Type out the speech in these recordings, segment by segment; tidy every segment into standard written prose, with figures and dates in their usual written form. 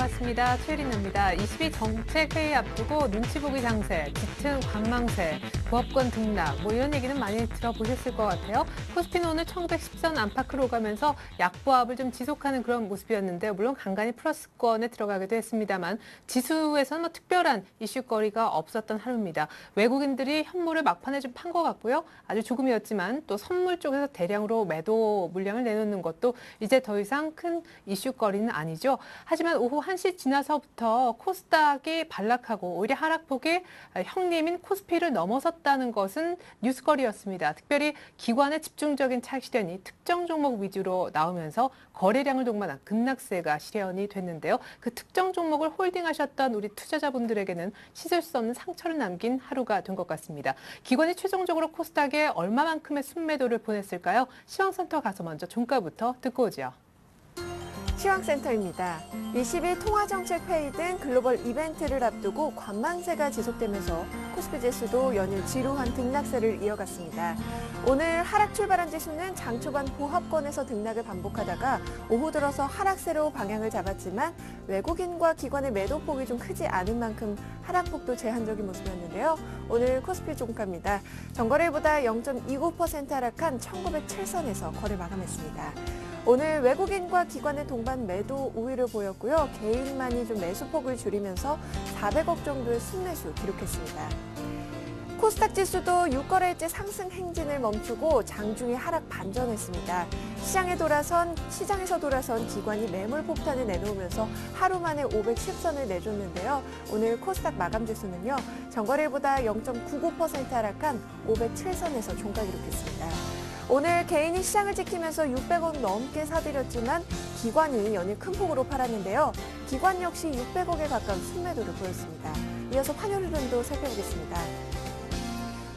반갑습니다. 최혜린입니다. 22 정책회의 앞두고 눈치 보기 장세, 짙은 관망세, 부업권 등락 이런 얘기는 많이 들어보셨을 것 같아요. 코스피는 오늘 1910선 안팎으로 오가면서 약보합을 좀 지속하는 그런 모습이었는데 물론 간간히 플러스권에 들어가기도 했습니다만 지수에서는 특별한 이슈거리가 없었던 하루입니다. 외국인들이 현물을 막판에 좀 판 것 같고요. 아주 조금이었지만 또 선물 쪽에서 대량으로 매도 물량을 내놓는 것도 이제 더 이상 큰 이슈거리는 아니죠. 하지만 오후 1시 지나서부터 코스닥이 반락하고 오히려 하락폭이 형님인 코스피를 넘어섰다는 것은 뉴스거리였습니다. 특별히 기관의 집중적인 차익 실현이 특정 종목 위주로 나오면서 거래량을 동반한 급락세가 실현이 됐는데요. 그 특정 종목을 홀딩하셨던 우리 투자자분들에게는 씻을 수 없는 상처를 남긴 하루가 된 것 같습니다. 기관이 최종적으로 코스닥에 얼마만큼의 순매도를 보냈을까요? 시황센터 가서 먼저 종가부터 듣고 오죠. 시황센터입니다. 20일 통화정책회의 등 글로벌 이벤트를 앞두고 관망세가 지속되면서 코스피 지수도 연일 지루한 등락세를 이어갔습니다. 오늘 하락 출발한 지수는 장 초반 보합권에서 등락을 반복하다가 오후 들어서 하락세로 방향을 잡았지만 외국인과 기관의 매도폭이 좀 크지 않은 만큼 하락폭도 제한적인 모습이었는데요. 오늘 코스피 종가입니다. 전거래일보다 0.29% 하락한 1907선에서 거래 마감했습니다. 오늘 외국인과 기관의 동반 매도 우위를 보였고요. 개인만이 좀 매수폭을 줄이면서 400억 정도의 순매수 기록했습니다. 코스닥 지수도 6거래일째 상승 행진을 멈추고 장중에 하락 반전했습니다. 시장에서 돌아선 기관이 매물 폭탄을 내놓으면서 하루 만에 510선을 내줬는데요. 오늘 코스닥 마감 지수는요. 전거래일보다 0.99% 하락한 507선에서 종가 기록했습니다. 오늘 개인이 시장을 지키면서 600억 넘게 사들였지만 기관이 연일 큰 폭으로 팔았는데요. 기관 역시 600억에 가까운 순매도를 보였습니다. 이어서 환율 흐름도 살펴보겠습니다.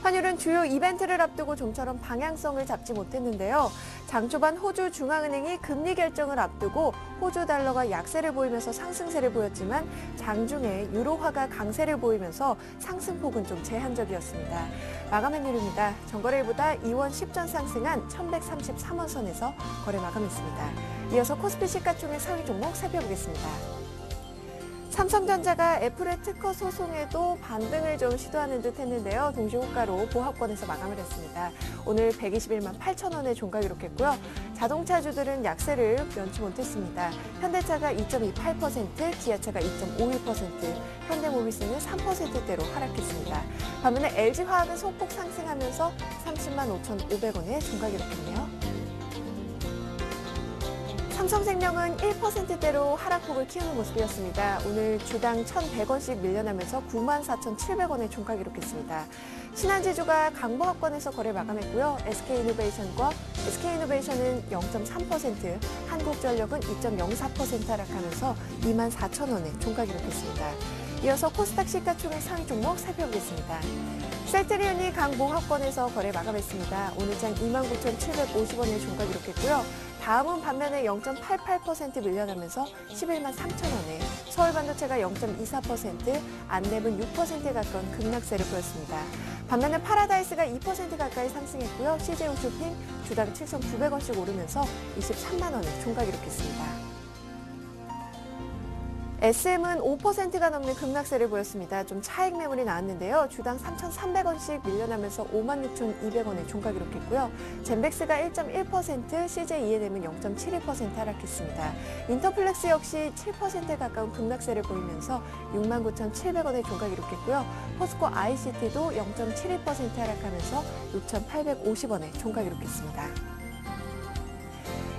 환율은 주요 이벤트를 앞두고 좀처럼 방향성을 잡지 못했는데요. 장 초반 호주 중앙은행이 금리 결정을 앞두고 호주 달러가 약세를 보이면서 상승세를 보였지만 장중에 유로화가 강세를 보이면서 상승폭은 좀 제한적이었습니다. 마감 환율입니다. 전거래일보다 2원 10전 상승한 1133원 선에서 거래 마감했습니다. 이어서 코스피 시가총액 상위 종목 살펴보겠습니다. 삼성전자가 애플의 특허 소송에도 반등을 좀 시도하는 듯 했는데요. 동시호가로 보합권에서 마감을 했습니다. 오늘 121만 8천 원의 종가 기록했고요. 자동차주들은 약세를 면치 못했습니다. 현대차가 2.28%, 기아차가 2.51%, 현대모비스는 3%대로 하락했습니다. 반면에 LG화학은 소폭 상승하면서 30만 5,500원의 종가 기록했네요. 삼성생명은 1%대로 하락폭을 키우는 모습이었습니다. 오늘 주당 1,100원씩 밀려나면서 94,700원의 종가 기록했습니다. 신한지주가 강보합권에서 거래 마감했고요. SK이노베이션은 0.3%, 한국전력은 2.04% 하락하면서 24,000원의 종가 기록했습니다. 이어서 코스닥 시가총액 상위 종목 살펴보겠습니다. 셀트리온이 강보합권에서 거래 마감했습니다. 오늘 장 29,750원의 종가 기록했고요. 다음은 반면에 0.88% 밀려나면서 11만 3천원에, 서울반도체가 0.24%, 안랩은 6%에 가까운 급락세를 보였습니다. 반면에 파라다이스가 2% 가까이 상승했고요. CJ홈쇼핑 주당 7,900원씩 오르면서 23만 원에 종가 기록했습니다. SM은 5%가 넘는 급락세를 보였습니다. 좀 차익 매물이 나왔는데요. 주당 3,300원씩 밀려나면서 56,200원의 종가 기록했고요. 젠백스가 1.1%, CJENM은 0.71% 하락했습니다. 인터플렉스 역시 7%에 가까운 급락세를 보이면서 69,700원의 종가 기록했고요. 포스코 ICT도 0.71% 하락하면서 6,850원의 종가 기록했습니다.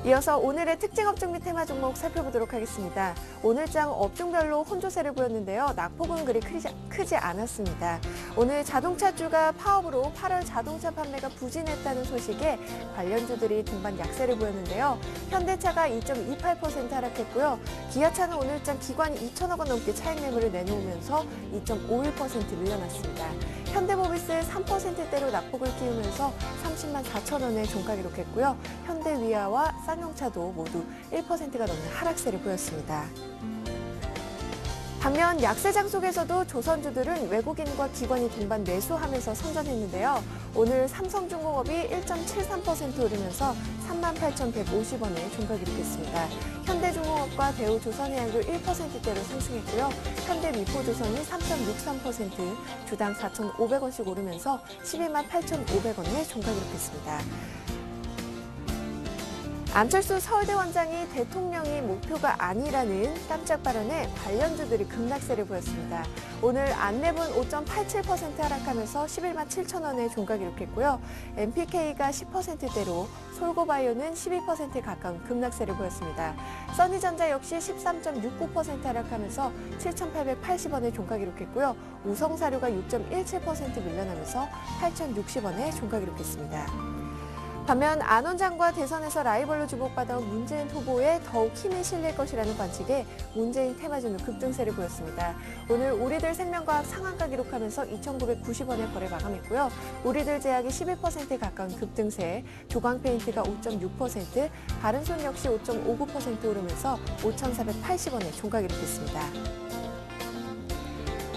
이어서 오늘의 특징 업종 및 테마 종목 살펴보도록 하겠습니다. 오늘장 업종별로 혼조세를 보였는데요. 낙폭은 그리 크지 않았습니다. 오늘 자동차주가 파업으로 8월 자동차 판매가 부진했다는 소식에 관련주들이 동반 약세를 보였는데요. 현대차가 2.28% 하락했고요. 기아차는 오늘장 기관이 2천억 원 넘게 차익 매물을 내놓으면서 2.51% 밀려났습니다. 현대모비스 3%대로 낙폭을 키우면서 30만 4천 원의 종가 기록했고요. 현대위아와 쌍용차도 모두 1%가 넘는 하락세를 보였습니다. 반면 약세장 속에서도 조선주들은 외국인과 기관이 동반 매수하면서 선전했는데요. 오늘 삼성중공업이 1.73% 오르면서 38,150원에 종가 기록했습니다. 현대중공업과 대우조선해양도 1%대로 상승했고요. 현대미포조선이 3.63%, 주당 4,500원씩 오르면서 12만 8,500원에 종가 기록했습니다. 안철수 서울대 원장이 대통령이 목표가 아니라는 깜짝 발언에 관련주들이 급락세를 보였습니다. 오늘 안내분 5.87% 하락하면서 11만 7천 원에 종가 기록했고요. MPK가 10%대로 솔고바이오는 12%에 가까운 급락세를 보였습니다. 써니전자 역시 13.69% 하락하면서 7,880원에 종가 기록했고요. 우성사료가 6.17% 밀려나면서 8,060원에 종가 기록했습니다. 반면 안 원장과 대선에서 라이벌로 주목받아온 문재인 후보에 더욱 힘이 실릴 것이라는 관측에 문재인 테마주는 급등세를 보였습니다. 오늘 우리들 생명과학 상한가 기록하면서 2,990원에 거래 마감했고요. 우리들 제약이 11%에 가까운 급등세, 조광페인트가 5.6%, 바른손 역시 5.59% 오르면서 5,480원에 종가 기록했습니다.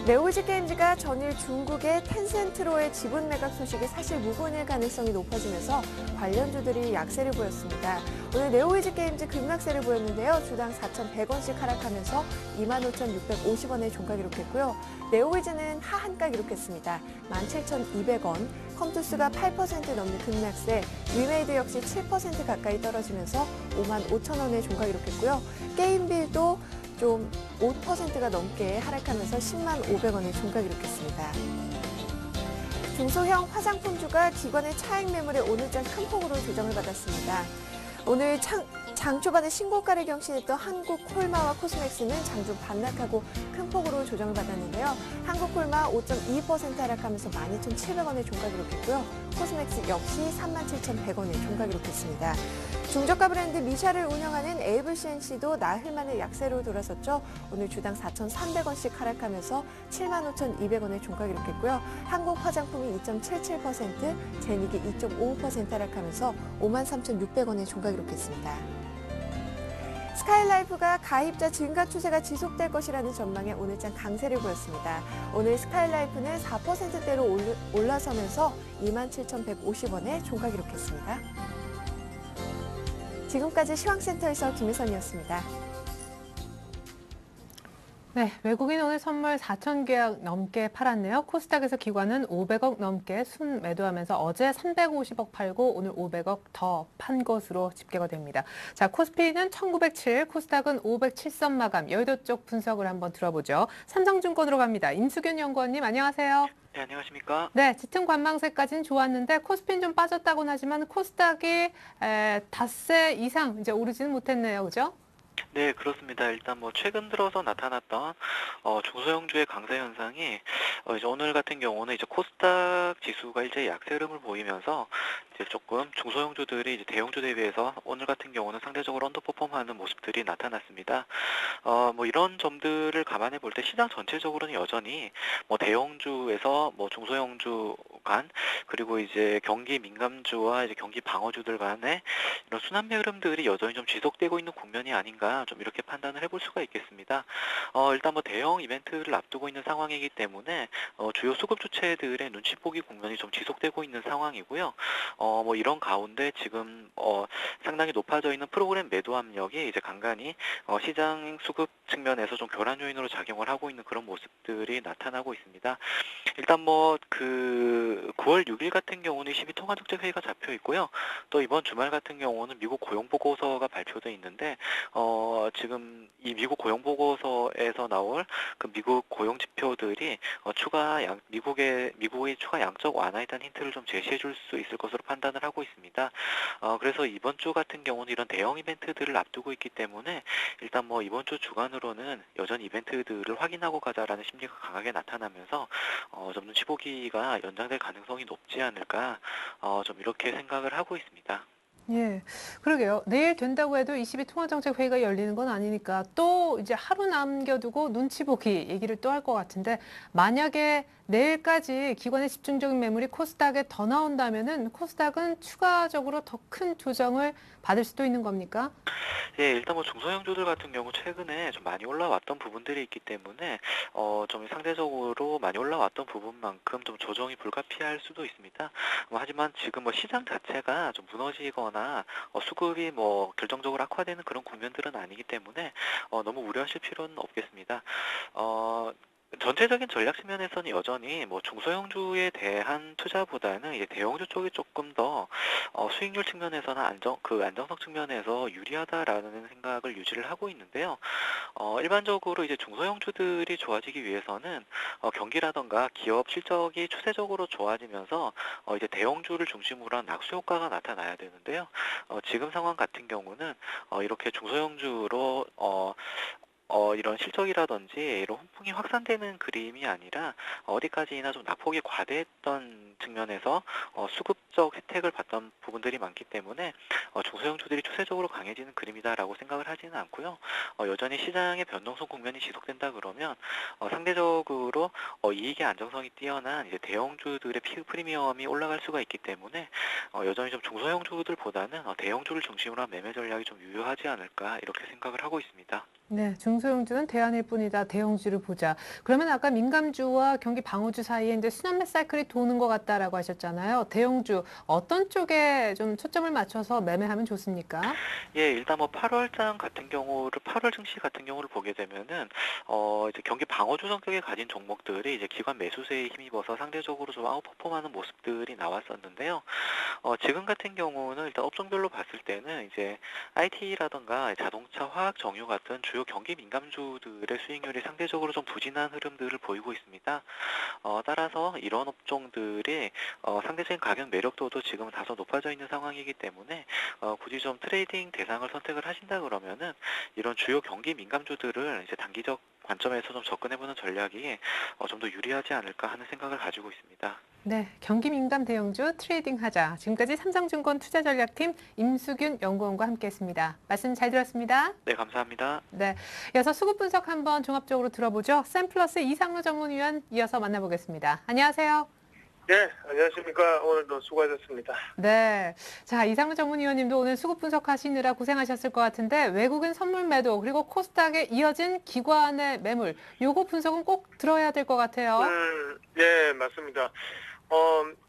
네오이즈게임즈가 전일 중국의 텐센트로의 지분 매각 소식이 사실 무근일 가능성이 높아지면서 관련주들이 약세를 보였습니다. 오늘 네오이즈게임즈 급락세를 보였는데요. 주당 4,100원씩 하락하면서 25,650원에 종가 기록했고요. 네오이즈는 하한가 기록했습니다. 17,200원, 컴투스가 8% 넘는 급락세, 위메이드 역시 7% 가까이 떨어지면서 55,000원에 종가 기록했고요. 게임빌도 좀 5%가 넘게 하락하면서 10만 500원에 종가 기록했습니다. 중소형 화장품주가 기관의 차익 매물에 오늘장 큰 폭으로 조정을 받았습니다. 오늘 장 초반에 신고가를 경신했던 한국콜마와 코스맥스는 장중 반락하고 큰 폭으로 조정을 받았는데요. 한국콜마 5.2% 하락하면서 12,700원에 종가 기록했고요. 코스맥스 역시 37,100원에 종가 기록했습니다. 중저가 브랜드 미샤를 운영하는 에이블CNC도 나흘 만에 약세로 돌아섰죠. 오늘 주당 4,300원씩 하락하면서 75,200원에 종가 기록했고요. 한국화장품이 2.77%, 제닉이 2.55% 하락하면서 53,600원에 종가 기록했습니다. 스카이라이프가 가입자 증가 추세가 지속될 것이라는 전망에 오늘장 강세를 보였습니다. 오늘 스카이라이프는 4%대로 올라서면서 27,150원에 종가 기록했습니다. 지금까지 시황센터에서 김혜선이었습니다. 네, 외국인 오늘 선물 4천 계약 넘게 팔았네요. 코스닥에서 기관은 500억 넘게 순매도하면서 어제 350억 팔고 오늘 500억 더 판 것으로 집계가 됩니다. 자, 코스피는 1907, 코스닥은 507선 마감. 여의도 쪽 분석을 한번 들어보죠. 삼성증권으로 갑니다. 임수균 연구원님 안녕하세요. 네, 안녕하십니까? 네, 짙은 관망세까지는 좋았는데 코스피는 좀 빠졌다고는 하지만 코스닥이 닷새 이상 이제 오르지는 못했네요. 그죠? 네, 그렇습니다. 일단 뭐 최근 들어서 나타났던 중소형주의 강세 현상이 이제 오늘 같은 경우는 이제 코스닥 지수가 이제 약세 흐름을 보이면서 이제 조금 중소형주들이 이제 대형주에 비해서 오늘 같은 경우는 상대적으로 언더퍼폼하는 모습들이 나타났습니다. 뭐 이런 점들을 감안해 볼 때 시장 전체적으로는 여전히 뭐 대형주에서 뭐 중소형주 간 그리고 이제 경기 민감주와 이제 경기 방어주들 간의 이런 순환매 흐름들이 여전히 좀 지속되고 있는 국면이 아닌가 좀 이렇게 판단을 해볼 수가 있겠습니다. 일단 뭐 대형 이벤트를 앞두고 있는 상황이기 때문에 주요 수급 주체들의 눈치 보기 국면이 좀 지속되고 있는 상황이고요. 뭐 이런 가운데 지금 상당히 높아져 있는 프로그램 매도 압력이 이제 간간히 시장 수급 측면에서 좀 교란 요인으로 작용을 하고 있는 그런 모습들이 나타나고 있습니다. 일단 뭐 그 9월 6일 같은 경우는 12통화정책 회의가 잡혀 있고요. 또 이번 주말 같은 경우는 미국 고용 보고서가 발표돼 있는데 지금 이 미국 고용 보고서에서 나올 그 미국 고용 지표들이 미국의 추가 양적 완화에 대한 힌트를 좀 제시해 줄 수 있을 것으로 판단을 하고 있습니다. 그래서 이번 주 같은 경우는 이런 대형 이벤트들을 앞두고 있기 때문에 일단 뭐 이번 주 주간으로는 여전히 이벤트들을 확인하고 가자라는 심리가 강하게 나타나면서 좀 눈치 보기가 연장될 가능성이 높지 않을까 좀 이렇게 생각을 하고 있습니다. 예, 그러게요. 내일 된다고 해도 22 통화정책회의가 열리는 건 아니니까 또 이제 하루 남겨두고 눈치 보기 얘기를 또 할 것 같은데 만약에 내일까지 기관의 집중적인 매물이 코스닥에 더 나온다면은 코스닥은 추가적으로 더 큰 조정을 받을 수도 있는 겁니까? 예, 일단 뭐 중소형주들 같은 경우 최근에 좀 많이 올라왔던 부분들이 있기 때문에 좀 상대적으로 많이 올라왔던 부분만큼 좀 조정이 불가피할 수도 있습니다. 하지만 지금 뭐 시장 자체가 좀 무너지거나 수급이 뭐 결정적으로 악화되는 그런 국면들은 아니기 때문에 너무 우려하실 필요는 없겠습니다. 어, 전체적인 전략 측면에서는 여전히 뭐 중소형주에 대한 투자보다는 이제 대형주 쪽이 조금 더 수익률 측면에서는 안정성 측면에서 유리하다라는 생각을 유지를 하고 있는데요. 일반적으로 이제 중소형주들이 좋아지기 위해서는 경기라던가 기업 실적이 추세적으로 좋아지면서 이제 대형주를 중심으로 한 낙수 효과가 나타나야 되는데요. 지금 상황 같은 경우는 이렇게 중소형주로 이런 실적이라든지 이런 훈풍이 확산되는 그림이 아니라 어디까지나 좀 낙폭이 과대했던 측면에서 수급적 혜택을 받던 부분들이 많기 때문에 중소형주들이 추세적으로 강해지는 그림이다라고 생각을 하지는 않고요. 여전히 시장의 변동성 국면이 지속된다 그러면 상대적으로 이익의 안정성이 뛰어난 이제 대형주들의 피크 프리미엄이 올라갈 수가 있기 때문에 여전히 좀 중소형주들보다는 대형주를 중심으로 한 매매 전략이 좀 유효하지 않을까 이렇게 생각을 하고 있습니다. 네, 중소형주는 대안일 뿐이다. 대형주를 보자. 그러면 아까 민감주와 경기 방어주 사이에 이제 순환매 사이클이 도는 것 같다라고 하셨잖아요. 대형주 어떤 쪽에 좀 초점을 맞춰서 매매하면 좋습니까? 예, 일단 뭐 8월장 같은 경우를 8월 증시 같은 경우를 보게 되면은 이제 경기 방어주 성격에 가진 종목들이 이제 기관 매수세에 힘입어서 상대적으로 좀 아웃퍼폼하는 모습들이 나왔었는데요. 지금 같은 경우는 일단 업종별로 봤을 때는 이제 IT라던가 자동차, 화학, 정유 같은 주요 경기 민감주들의 수익률이 상대적으로 좀 부진한 흐름들을 보이고 있습니다. 따라서 이런 업종들이 상대적인 가격 매력도도 지금 다소 높아져 있는 상황이기 때문에 굳이 좀 트레이딩 대상을 선택을 하신다 그러면은 이런 주요 경기 민감주들을 이제 단기적 관점에서 좀 접근해보는 전략이 좀 더 유리하지 않을까 하는 생각을 가지고 있습니다. 네, 경기 민감 대형주 트레이딩 하자. 지금까지 삼성증권 투자전략팀 임수균 연구원과 함께했습니다. 말씀 잘 들었습니다. 네, 감사합니다. 네, 이어서 수급 분석 한번 종합적으로 들어보죠. 샘플러스 이상로 전문위원 이어서 만나보겠습니다. 안녕하세요. 네, 안녕하십니까. 오늘도 수고하셨습니다. 네, 자 이상로 전문위원님도 오늘 수급 분석하시느라 고생하셨을 것 같은데 외국인 선물 매도 그리고 코스닥에 이어진 기관의 매물 요거 분석은 꼭 들어야 될 것 같아요. 네, 맞습니다.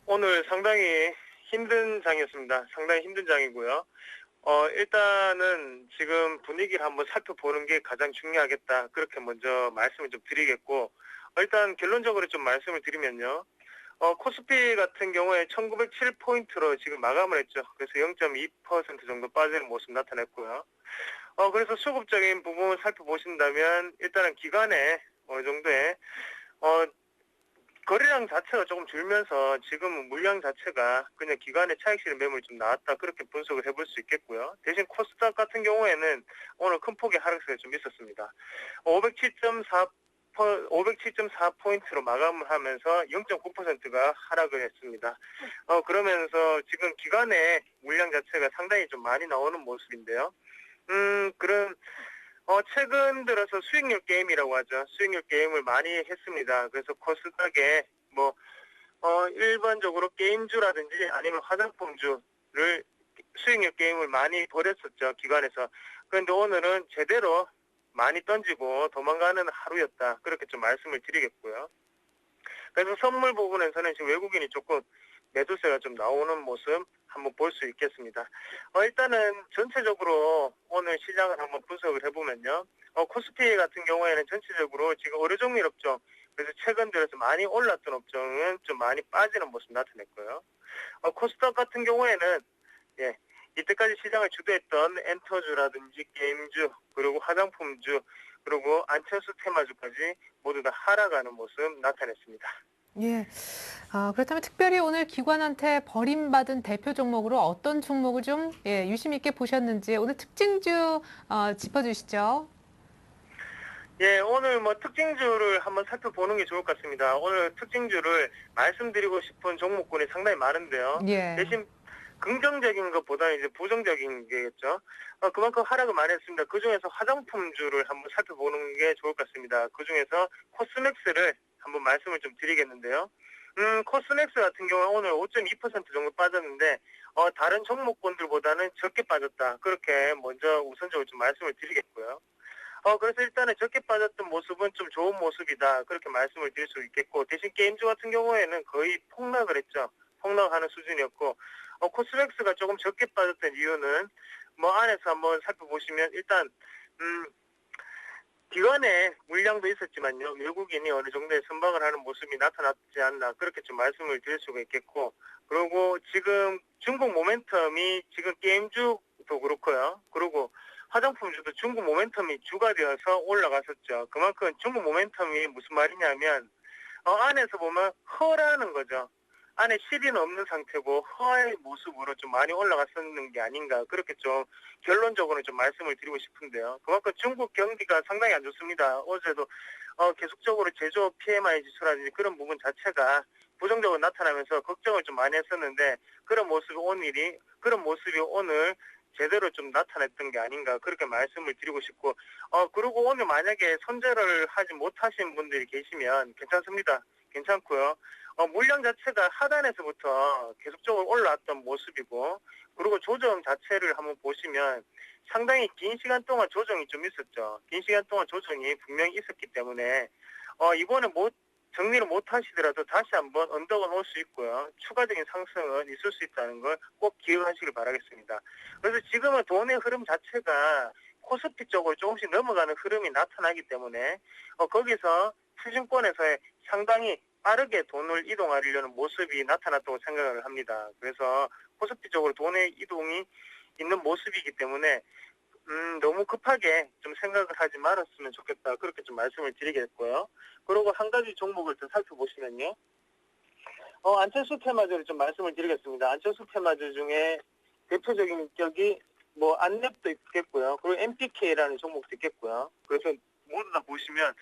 오늘 상당히 힘든 장이었습니다. 상당히 힘든 장이고요. 일단은 지금 분위기를 한번 살펴보는 게 가장 중요하겠다. 그렇게 먼저 말씀을 좀 드리겠고, 일단 결론적으로 좀 말씀을 드리면요. 코스피 같은 경우에 1907포인트로 지금 마감을 했죠. 그래서 0.2% 정도 빠지는 모습 나타냈고요. 그래서 수급적인 부분을 살펴보신다면 일단은 기간에 어느 정도의 거래량 자체가 조금 줄면서 지금 물량 자체가 그냥 기간에 차익 실현 매물이 좀 나왔다 그렇게 분석을 해볼 수 있겠고요. 대신 코스닥 같은 경우에는 오늘 큰 폭의 하락세가 좀 있었습니다. 507.4포인트로 마감을 하면서 0.9%가 하락을 했습니다. 그러면서 지금 기간에 물량 자체가 상당히 좀 많이 나오는 모습인데요. 그런 최근 들어서 수익률 게임이라고 하죠. 수익률 게임을 많이 했습니다. 그래서 코스닥에 일반적으로 게임주라든지 아니면 화장품주를 수익률 게임을 많이 벌였었죠. 기관에서. 그런데 오늘은 제대로 많이 던지고 도망가는 하루였다. 그렇게 좀 말씀을 드리겠고요. 그래서 선물 부분에서는 지금 외국인이 조금 매도세가 좀 나오는 모습 한번 볼 수 있겠습니다. 일단은 전체적으로 오늘 시장을 한번 분석을 해보면요. 코스피 같은 경우에는 전체적으로 지금 의료종밀 업종, 그래서 최근 들어서 많이 올랐던 업종은 좀 많이 빠지는 모습 나타냈고요. 코스닥 같은 경우에는 이때까지 시장을 주도했던 엔터주라든지 게임주, 그리고 화장품주, 그리고 안철수 테마주까지 모두 다 하락하는 모습 나타냈습니다. 예. 그렇다면 특별히 오늘 기관한테 버림받은 대표 종목으로 어떤 종목을 좀 유심 있게 보셨는지 오늘 특징주 짚어주시죠. 예, 오늘 특징주를 한번 살펴보는 게 좋을 것 같습니다. 오늘 특징주를 말씀드리고 싶은 종목군이 상당히 많은데요. 예. 대신 긍정적인 것보다는 이제 부정적인 게겠죠. 그만큼 하락을 많이 했습니다. 그중에서 화장품주를 한번 살펴보는 게 좋을 것 같습니다. 그중에서 코스맥스를 한번 말씀을 좀 드리겠는데요. 코스맥스 같은 경우는 오늘 5.2% 정도 빠졌는데, 다른 종목군들보다는 적게 빠졌다. 그렇게 먼저 우선적으로 좀 말씀을 드리겠고요. 그래서 일단은 적게 빠졌던 모습은 좀 좋은 모습이다. 그렇게 말씀을 드릴 수 있겠고, 대신 게임주 같은 경우에는 거의 폭락을 했죠. 폭락하는 수준이었고, 코스맥스가 조금 적게 빠졌던 이유는, 뭐 안에서 한번 살펴보시면, 일단, 기관에 물량도 있었지만요. 외국인이 어느 정도의 선박을 하는 모습이 나타났지 않나. 그렇게 좀 말씀을 드릴 수가 있겠고, 그리고 지금 중국 모멘텀이 지금 게임주도 그렇고요. 그리고 화장품주도 중국 모멘텀이 주가 되어서 올라갔었죠. 그만큼 중국 모멘텀이 무슨 말이냐면 안에서 보면 허라는 거죠. 안에 실이는 없는 상태고 허의 모습으로 좀 많이 올라갔었는 게 아닌가 그렇게 좀 결론적으로 좀 말씀을 드리고 싶은데요. 그만큼 중국 경기가 상당히 안 좋습니다. 어제도 계속적으로 제조업 PMI 지수라든지 그런 부분 자체가 부정적으로 나타나면서 걱정을 좀 많이 했었는데 그런 모습이 오늘 제대로 좀 나타냈던 게 아닌가 그렇게 말씀을 드리고 싶고 그리고 오늘 만약에 손절을 하지 못하신 분들이 계시면 괜찮습니다. 괜찮고요. 물량 자체가 하단에서부터 계속적으로 올라왔던 모습이고 그리고 조정 자체를 한번 보시면 상당히 긴 시간 동안 조정이 좀 있었죠. 긴 시간 동안 조정이 분명히 있었기 때문에 이번에 정리를 못 하시더라도 다시 한번 언덕은 올 수 있고요. 추가적인 상승은 있을 수 있다는 걸 꼭 기억하시길 바라겠습니다. 그래서 지금은 돈의 흐름 자체가 코스피 쪽으로 조금씩 넘어가는 흐름이 나타나기 때문에 거기서 투증권에서의 상당히 빠르게 돈을 이동하려는 모습이 나타났다고 생각을 합니다. 그래서 코스피 쪽으로 돈의 이동이 있는 모습이기 때문에 너무 급하게 좀 생각을 하지 말았으면 좋겠다. 그렇게 좀 말씀을 드리겠고요. 그리고 한 가지 종목을 더 살펴보시면요. 안철수 테마주를 좀 말씀을 드리겠습니다. 안철수 테마주 중에 대표적인 격이 뭐 안랩도 있겠고요. 그리고 MPK라는 종목도 있겠고요. 그래서 모두 다 보시면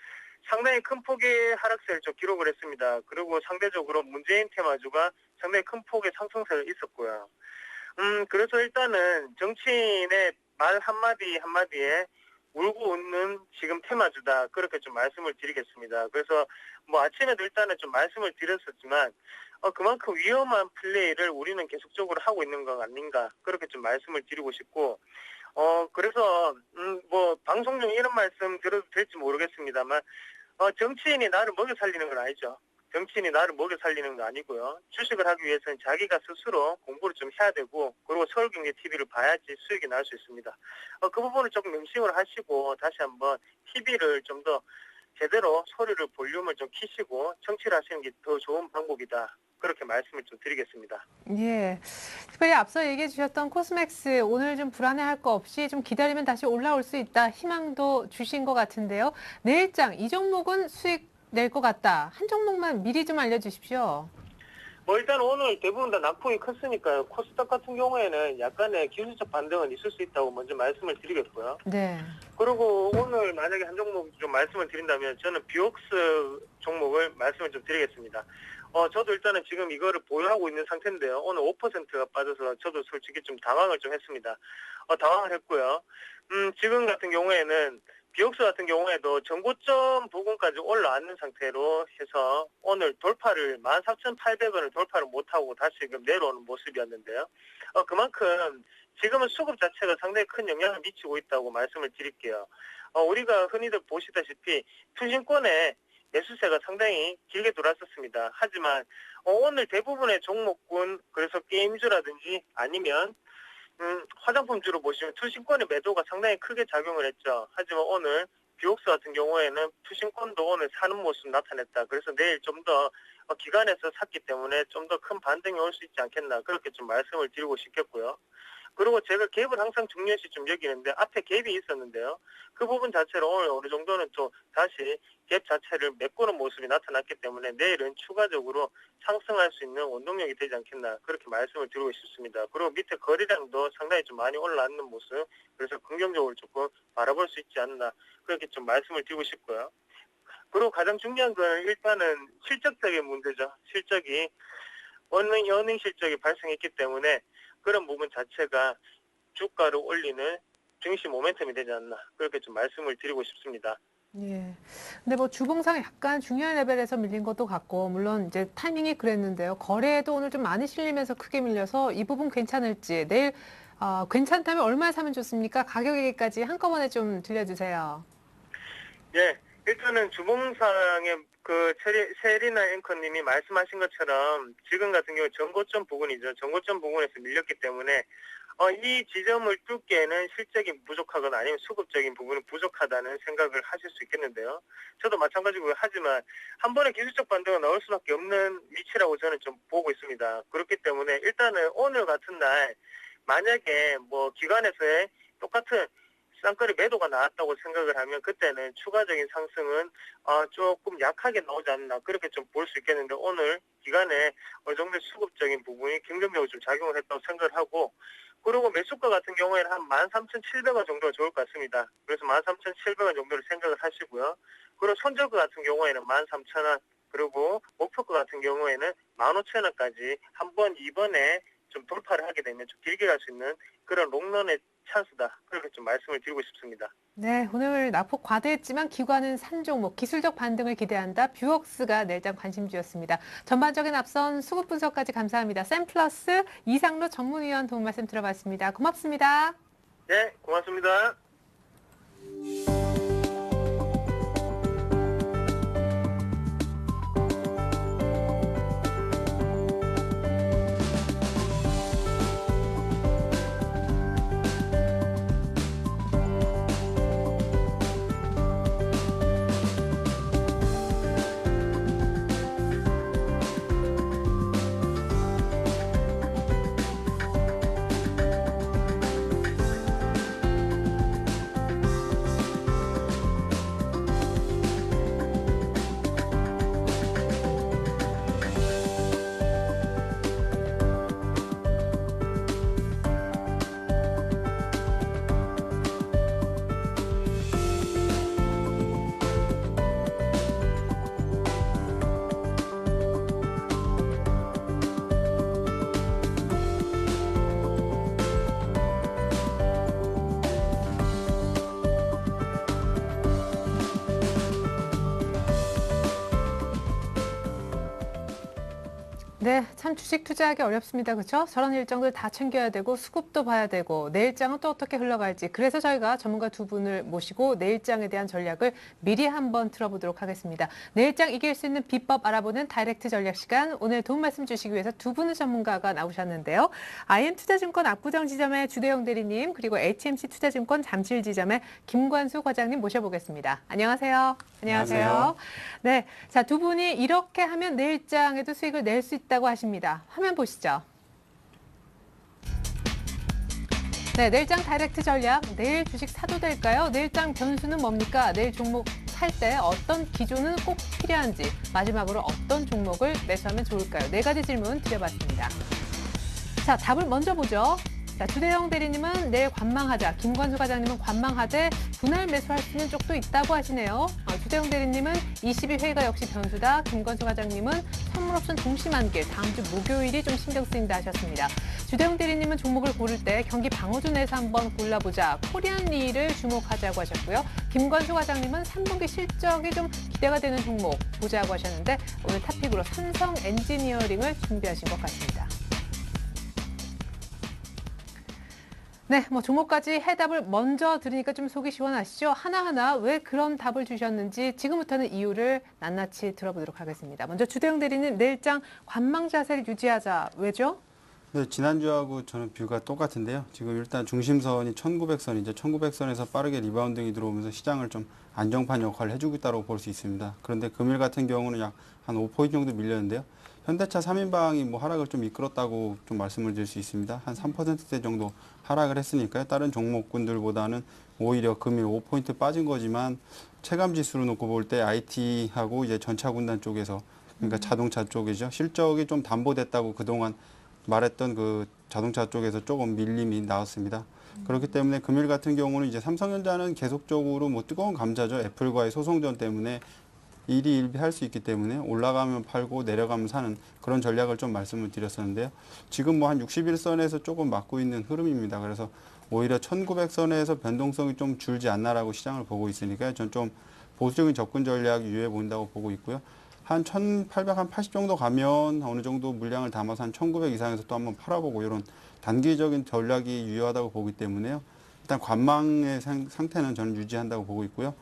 상당히 큰 폭의 하락세를 좀 기록을 했습니다. 그리고 상대적으로 문재인 테마주가 상당히 큰 폭의 상승세를 있었고요. 그래서 일단은 정치인의 말 한마디 한마디에 울고 웃는 지금 테마주다. 그렇게 좀 말씀을 드리겠습니다. 그래서 뭐 아침에도 일단은 좀 말씀을 드렸었지만 그만큼 위험한 플레이를 우리는 계속적으로 하고 있는 것 아닌가. 그렇게 좀 말씀을 드리고 싶고 그래서 뭐 방송 중에 이런 말씀 드려도 될지 모르겠습니다만 정치인이 나를 먹여 살리는 건 아니죠. 정치인이 나를 먹여 살리는 거 아니고요. 주식을 하기 위해서는 자기가 스스로 공부를 좀 해야 되고 그리고 서울경제TV를 봐야지 수익이 날 수 있습니다. 그 부분을 조금 명심을 하시고 다시 한번 TV를 좀 더 제대로 소리를 볼륨을 좀 키시고 청취를 하시는 게 더 좋은 방법이다. 그렇게 말씀을 좀 드리겠습니다. 예. 특별히 앞서 얘기해 주셨던 코스맥스 오늘 좀 불안해할 거 없이 좀 기다리면 다시 올라올 수 있다. 희망도 주신 것 같은데요. 내일장 이 종목은 수익 낼 것 같다. 한 종목만 미리 좀 알려주십시오. 뭐 일단 오늘 대부분 다 낙폭이 컸으니까요. 코스닥 같은 경우에는 약간의 기술적 반등은 있을 수 있다고 먼저 말씀을 드리겠고요. 네. 그리고 오늘 만약에 한 종목 좀 말씀을 드린다면 저는 비옥스 종목을 말씀을 좀 드리겠습니다. 저도 일단은 지금 이거를 보유하고 있는 상태인데요. 오늘 5%가 빠져서 저도 솔직히 좀 당황을 좀 했습니다. 당황을 했고요. 지금 같은 경우에는 비옥스 같은 경우에도 전고점 부근까지 올라왔는 상태로 해서 오늘 돌파를 14,800원을 돌파를 못하고 다시 지금 내려오는 모습이었는데요. 그만큼 지금은 수급 자체가 상당히 큰 영향을 미치고 있다고 말씀을 드릴게요. 우리가 흔히들 보시다시피 투신권의 매수세가 상당히 길게 돌았었습니다. 하지만 오늘 대부분의 종목군 그래서 게임주라든지 아니면 화장품주로 보시면 투신권의 매도가 상당히 크게 작용을 했죠. 하지만 오늘 비옥스 같은 경우에는 투신권도 오늘 사는 모습 나타냈다. 그래서 내일 좀 더 기관에서 샀기 때문에 좀 더 큰 반등이 올 수 있지 않겠나 그렇게 좀 말씀을 드리고 싶겠고요. 그리고 제가 갭을 항상 중요시 좀 여기는데 앞에 갭이 있었는데요. 그 부분 자체로 오늘 어느 정도는 또 다시 갭 자체를 메꾸는 모습이 나타났기 때문에 내일은 추가적으로 상승할 수 있는 원동력이 되지 않겠나 그렇게 말씀을 드리고 싶습니다. 그리고 밑에 거래량도 상당히 좀 많이 올라왔는 모습 그래서 긍정적으로 조금 바라볼 수 있지 않나 그렇게 좀 말씀을 드리고 싶고요. 그리고 가장 중요한 건 일단은 실적적인 문제죠. 실적이 어닝 실적이 발생했기 때문에 그런 부분 자체가 주가를 올리는 중심 모멘텀이 되지 않나 그렇게 좀 말씀을 드리고 싶습니다. 예. 근데 뭐 주봉상 약간 중요한 레벨에서 밀린 것도 같고, 물론 이제 타이밍이 그랬는데요. 거래도 오늘 좀 많이 실리면서 크게 밀려서 이 부분 괜찮을지, 내일 괜찮다면 얼마에 사면 좋습니까? 가격 얘기까지 한꺼번에 좀 들려주세요. 예, 일단은 주봉상의 그 세리나 앵커님이 말씀하신 것처럼 지금 같은 경우 전고점 부근이죠. 전고점 부근에서 밀렸기 때문에 이 지점을 뚫기에는 실적이 부족하거나 아니면 수급적인 부분이 부족하다는 생각을 하실 수 있겠는데요. 저도 마찬가지고 하지만 한 번에 기술적 반등가 나올 수밖에 없는 위치라고 저는 좀 보고 있습니다. 그렇기 때문에 일단은 오늘 같은 날 만약에 뭐 기관에서의 똑같은 쌍거리 매도가 나왔다고 생각을 하면 그때는 추가적인 상승은 조금 약하게 나오지 않나 그렇게 좀 볼 수 있겠는데 오늘 기간에 어느 정도 수급적인 부분이 긍정적으로 좀 작용을 했다고 생각을 하고 그리고 매수가 같은 경우에는 한 13,700원 정도가 좋을 것 같습니다. 그래서 13,700원 정도를 생각을 하시고요. 그리고 손절가 같은 경우에는 13,000원 그리고 목표가 같은 경우에는 15,000원까지 한번 이번에 좀 돌파를 하게 되면 좀 길게 갈 수 있는 그런 롱런의 찬스다. 그렇게 좀 말씀을 드리고 싶습니다. 네, 오늘 낙폭 과대했지만 기관은 산 종목, 기술적 반등을 기대한다. 뷰웍스가 내일장 관심주였습니다. 전반적인 앞선 수급 분석까지 감사합니다. 샘플러스 이상로 전문위원 도움 말씀 들어봤습니다. 고맙습니다. 네, 고맙습니다. 네, 참 주식 투자하기 어렵습니다. 그렇죠? 저런 일정들 다 챙겨야 되고 수급도 봐야 되고 내일장은 또 어떻게 흘러갈지. 그래서 저희가 전문가 두 분을 모시고 내일장에 대한 전략을 미리 한번 들어보도록 하겠습니다. 내일장 이길 수 있는 비법 알아보는 다이렉트 전략 시간. 오늘 도움 말씀 주시기 위해서 두 분의 전문가가 나오셨는데요. IM투자증권 압구정 지점의 주대영 대리님 그리고 HMC 투자증권 잠실 지점의 김관수 과장님 모셔보겠습니다. 안녕하세요. 안녕하세요. 네, 자, 두 분이 이렇게 하면 내일장에도 수익을 낼 수 있다고 하십니다. 화면 보시죠. 네, 내일장 다이렉트 전략. 내일 주식 사도 될까요? 내일장 변수는 뭡니까? 내일 종목 살 때 어떤 기준은 꼭 필요한지, 마지막으로 어떤 종목을 매수하면 좋을까요? 네 가지 질문 드려봤습니다. 자, 답을 먼저 보죠. 자, 주대영 대리님은 내일 관망하자, 김관수 과장님은 관망하되 분할 매수할 수 있는 쪽도 있다고 하시네요. 주대영 대리님은 22회가 역시 변수다. 김관수 과장님은 선물옵션 동시만길, 다음 주 목요일이 좀 신경 쓰인다 하셨습니다. 주대영 대리님은 종목을 고를 때 경기 방어주 내에서 한번 골라보자, 코리안 리를 주목하자고 하셨고요. 김관수 과장님은 3분기 실적이 좀 기대가 되는 종목 보자고 하셨는데 오늘 탑픽으로 삼성 엔지니어링을 준비하신 것 같습니다. 네, 뭐 종목까지 해답을 먼저 들으니까 좀 속이 시원하시죠? 하나하나 왜 그런 답을 주셨는지 지금부터는 이유를 낱낱이 들어보도록 하겠습니다. 먼저 주대영 대리님, 내일장 관망 자세를 유지하자. 왜죠? 네, 지난주하고 저는 뷰가 똑같은데요. 지금 일단 중심선이 1900선이죠. 1900선에서 빠르게 리바운딩이 들어오면서 시장을 좀 안정판 역할을 해주고 있다고 볼 수 있습니다. 그런데 금일 같은 경우는 약 한 5포인트 정도 밀렸는데요. 현대차 3인방이 뭐 하락을 좀 이끌었다고 좀 말씀을 드릴 수 있습니다. 한 3%대 정도 하락을 했으니까요. 다른 종목군들보다는 오히려 금일 5포인트 빠진 거지만 체감 지수로 놓고 볼 때 IT하고 이제 전차 군단 쪽에서 그러니까 자동차 쪽이죠. 실적이 좀 담보됐다고 그동안 말했던 그 자동차 쪽에서 조금 밀림이 나왔습니다. 그렇기 때문에 금일 같은 경우는 이제 삼성전자는 계속적으로 뭐 뜨거운 감자죠. 애플과의 소송전 때문에 일희일비할 수 있기 때문에 올라가면 팔고 내려가면 사는 그런 전략을 좀 말씀을 드렸었는데요. 지금 뭐 한 61선에서 조금 맞고 있는 흐름입니다. 그래서 오히려 1900선에서 변동성이 좀 줄지 않나라고 시장을 보고 있으니까 전 좀 보수적인 접근 전략 유효해 보인다고 보고 있고요. 한 1880 정도 가면 어느 정도 물량을 담아서 한 1900 이상에서 또 한번 팔아보고 이런 단기적인 전략이 유효하다고 보기 때문에요. 일단 관망의 상태는 저는 유지한다고 보고 있고요.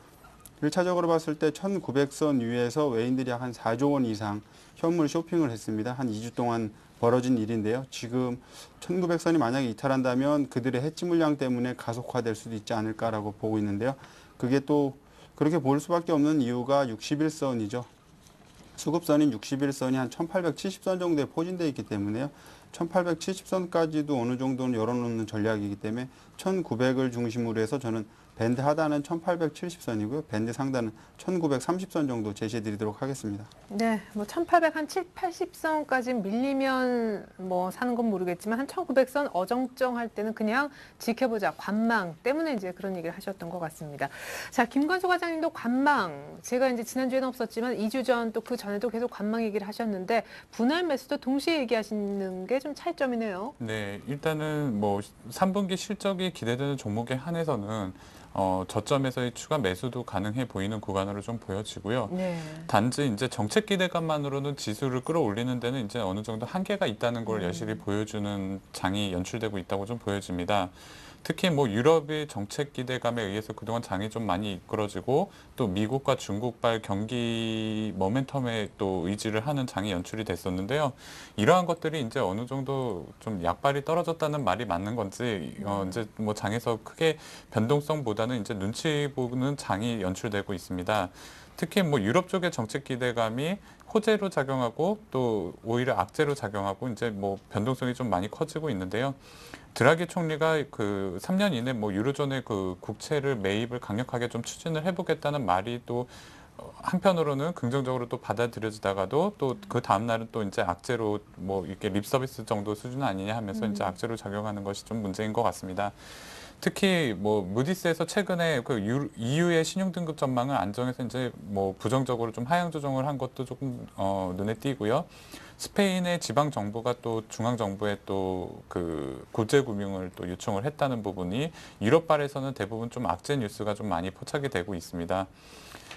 1차적으로 봤을 때 1900선 위에서 외인들이 한 4조 원 이상 현물 쇼핑을 했습니다. 한 2주 동안 벌어진 일인데요. 지금 1900선이 만약에 이탈한다면 그들의 해지 물량 때문에 가속화될 수도 있지 않을까라고 보고 있는데요. 그게 또 그렇게 볼 수밖에 없는 이유가 61선이죠. 수급선인 61선이 한 1870선 정도에 포진되어 있기 때문에요. 1870선까지도 어느 정도는 열어놓는 전략이기 때문에 1900을 중심으로 해서 저는 밴드 하단은 1870선이고요. 밴드 상단은 1930선 정도 제시해 드리도록 하겠습니다. 네, 뭐 1800 한 7, 80선까지 밀리면 뭐 사는 건 모르겠지만 한 1900선 어정쩡할 때는 그냥 지켜보자. 관망 때문에 이제 그런 얘기를 하셨던 것 같습니다. 자, 김관수 과장님도 관망. 제가 이제 지난주에는 없었지만 2주 전 또 그 전에도 계속 관망 얘기를 하셨는데 분할 매수도 동시에 얘기하시는 게 좀 차이점이네요. 네, 일단은 뭐 3분기 실적이 기대되는 종목에 한해서는 저점에서의 추가 매수도 가능해 보이는 구간으로 좀 보여지고요. 네. 단지 이제 정책 기대감만으로는 지수를 끌어올리는 데는 이제 어느 정도 한계가 있다는 걸 여실히 보여주는 장이 연출되고 있다고 좀 보여집니다. 특히 뭐 유럽의 정책 기대감에 의해서 그동안 장이 좀 많이 이끌어지고 또 미국과 중국발 경기 모멘텀에 또 의지를 하는 장이 연출이 됐었는데요. 이러한 것들이 이제 어느 정도 좀 약발이 떨어졌다는 말이 맞는 건지 이제 뭐 장에서 크게 변동성보다는 이제 눈치 보는 장이 연출되고 있습니다. 특히 뭐 유럽 쪽의 정책 기대감이 호재로 작용하고 또 오히려 악재로 작용하고 이제 뭐 변동성이 좀 많이 커지고 있는데요. 드라기 총리가 그 3년 이내 뭐 유로존의 그 국채를 매입을 강력하게 좀 추진을 해보겠다는 말이 또 한편으로는 긍정적으로 또 받아들여지다가도 또 그 다음 날은 또 이제 악재로 뭐 이렇게 립 서비스 정도 수준 아니냐 하면서 이제 악재로 작용하는 것이 좀 문제인 것 같습니다. 특히 뭐 무디스에서 최근에 그 EU의 신용등급 전망을 안정해서 이제 뭐 부정적으로 좀 하향 조정을 한 것도 조금 눈에 띄고요. 스페인의 지방 정부가 또 중앙 정부에 또 그 구제 금융을 또 요청을 했다는 부분이 유럽발에서는 대부분 좀 악재 뉴스가 좀 많이 포착이 되고 있습니다.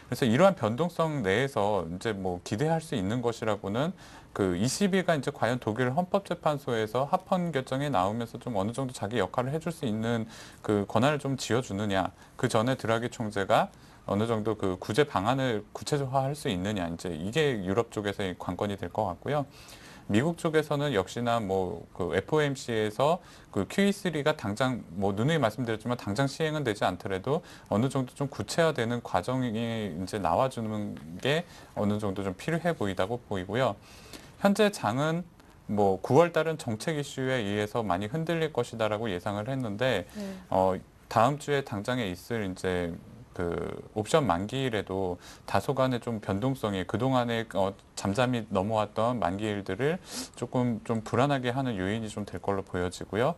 그래서 이러한 변동성 내에서 이제 뭐 기대할 수 있는 것이라고는 그 ECB가 이제 과연 독일 헌법재판소에서 합헌 결정이 나오면서 좀 어느 정도 자기 역할을 해줄 수 있는 그 권한을 좀 지어주느냐, 그 전에 드라기 총재가 어느 정도 그 구제 방안을 구체화할 수 있느냐, 이제 이게 유럽 쪽에서의 관건이 될 것 같고요. 미국 쪽에서는 역시나 뭐 그 FOMC에서 그 QE3가 당장 뭐 누누이 말씀드렸지만 당장 시행은 되지 않더라도 어느 정도 좀 구체화되는 과정이 이제 나와주는 게 어느 정도 좀 필요해 보이다고 보이고요. 현재 장은 뭐 9월 달은 정책 이슈에 의해서 많이 흔들릴 것이다라고 예상을 했는데 다음 주에 당장에 있을 이제 그 옵션 만기일에도 다소간의 좀 변동성이 그동안에 잠잠히 넘어왔던 만기일들을 조금 좀 불안하게 하는 요인이 좀 될 걸로 보여지고요.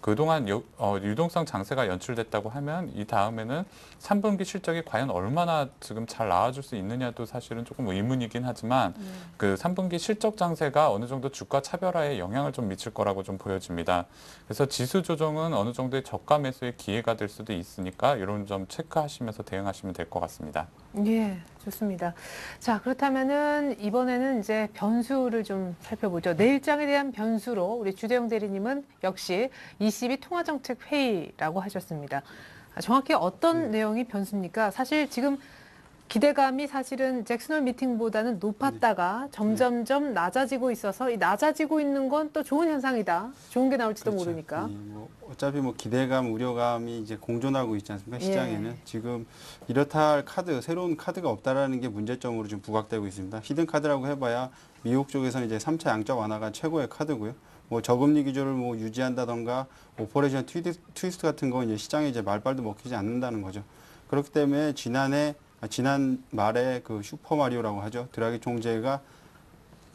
그동안 유동성 장세가 연출됐다고 하면 이 다음에는 3분기 실적이 과연 얼마나 지금 잘 나와줄 수 있느냐도 사실은 조금 의문이긴 하지만 그 3분기 실적 장세가 어느 정도 주가 차별화에 영향을 좀 미칠 거라고 좀 보여집니다. 그래서 지수 조정은 어느 정도의 저가 매수의 기회가 될 수도 있으니까 이런 점 체크하시면서 대응하시면 될 것 같습니다. 예, 좋습니다. 자, 그렇다면은 이번에는 이제 변수를 좀 살펴보죠. 내일장에 대한 변수로 우리 주대영 대리님은 역시 22 통화정책 회의라고 하셨습니다. 정확히 어떤 내용이 변수입니까? 사실 지금 기대감이 사실은 잭슨홀 미팅보다는 높았다가 점점점 낮아지고 있어서 이 낮아지고 있는 건 또 좋은 현상이다. 좋은 게 나올지도 그렇죠. 모르니까. 뭐 어차피 뭐 기대감, 우려감이 이제 공존하고 있지 않습니까? 시장에는. 예. 지금 이렇다 할 카드, 새로운 카드가 없다라는 게 문제점으로 지금 부각되고 있습니다. 히든 카드라고 해봐야 미국 쪽에서는 이제 3차 양적 완화가 최고의 카드고요. 뭐 저금리 기조를 뭐 유지한다던가 오퍼레이션 트위스트 같은 건 이제 시장에 이제 말빨도 먹히지 않는다는 거죠. 그렇기 때문에 지난 말에 그 슈퍼마리오라고 하죠. 드라기 총재가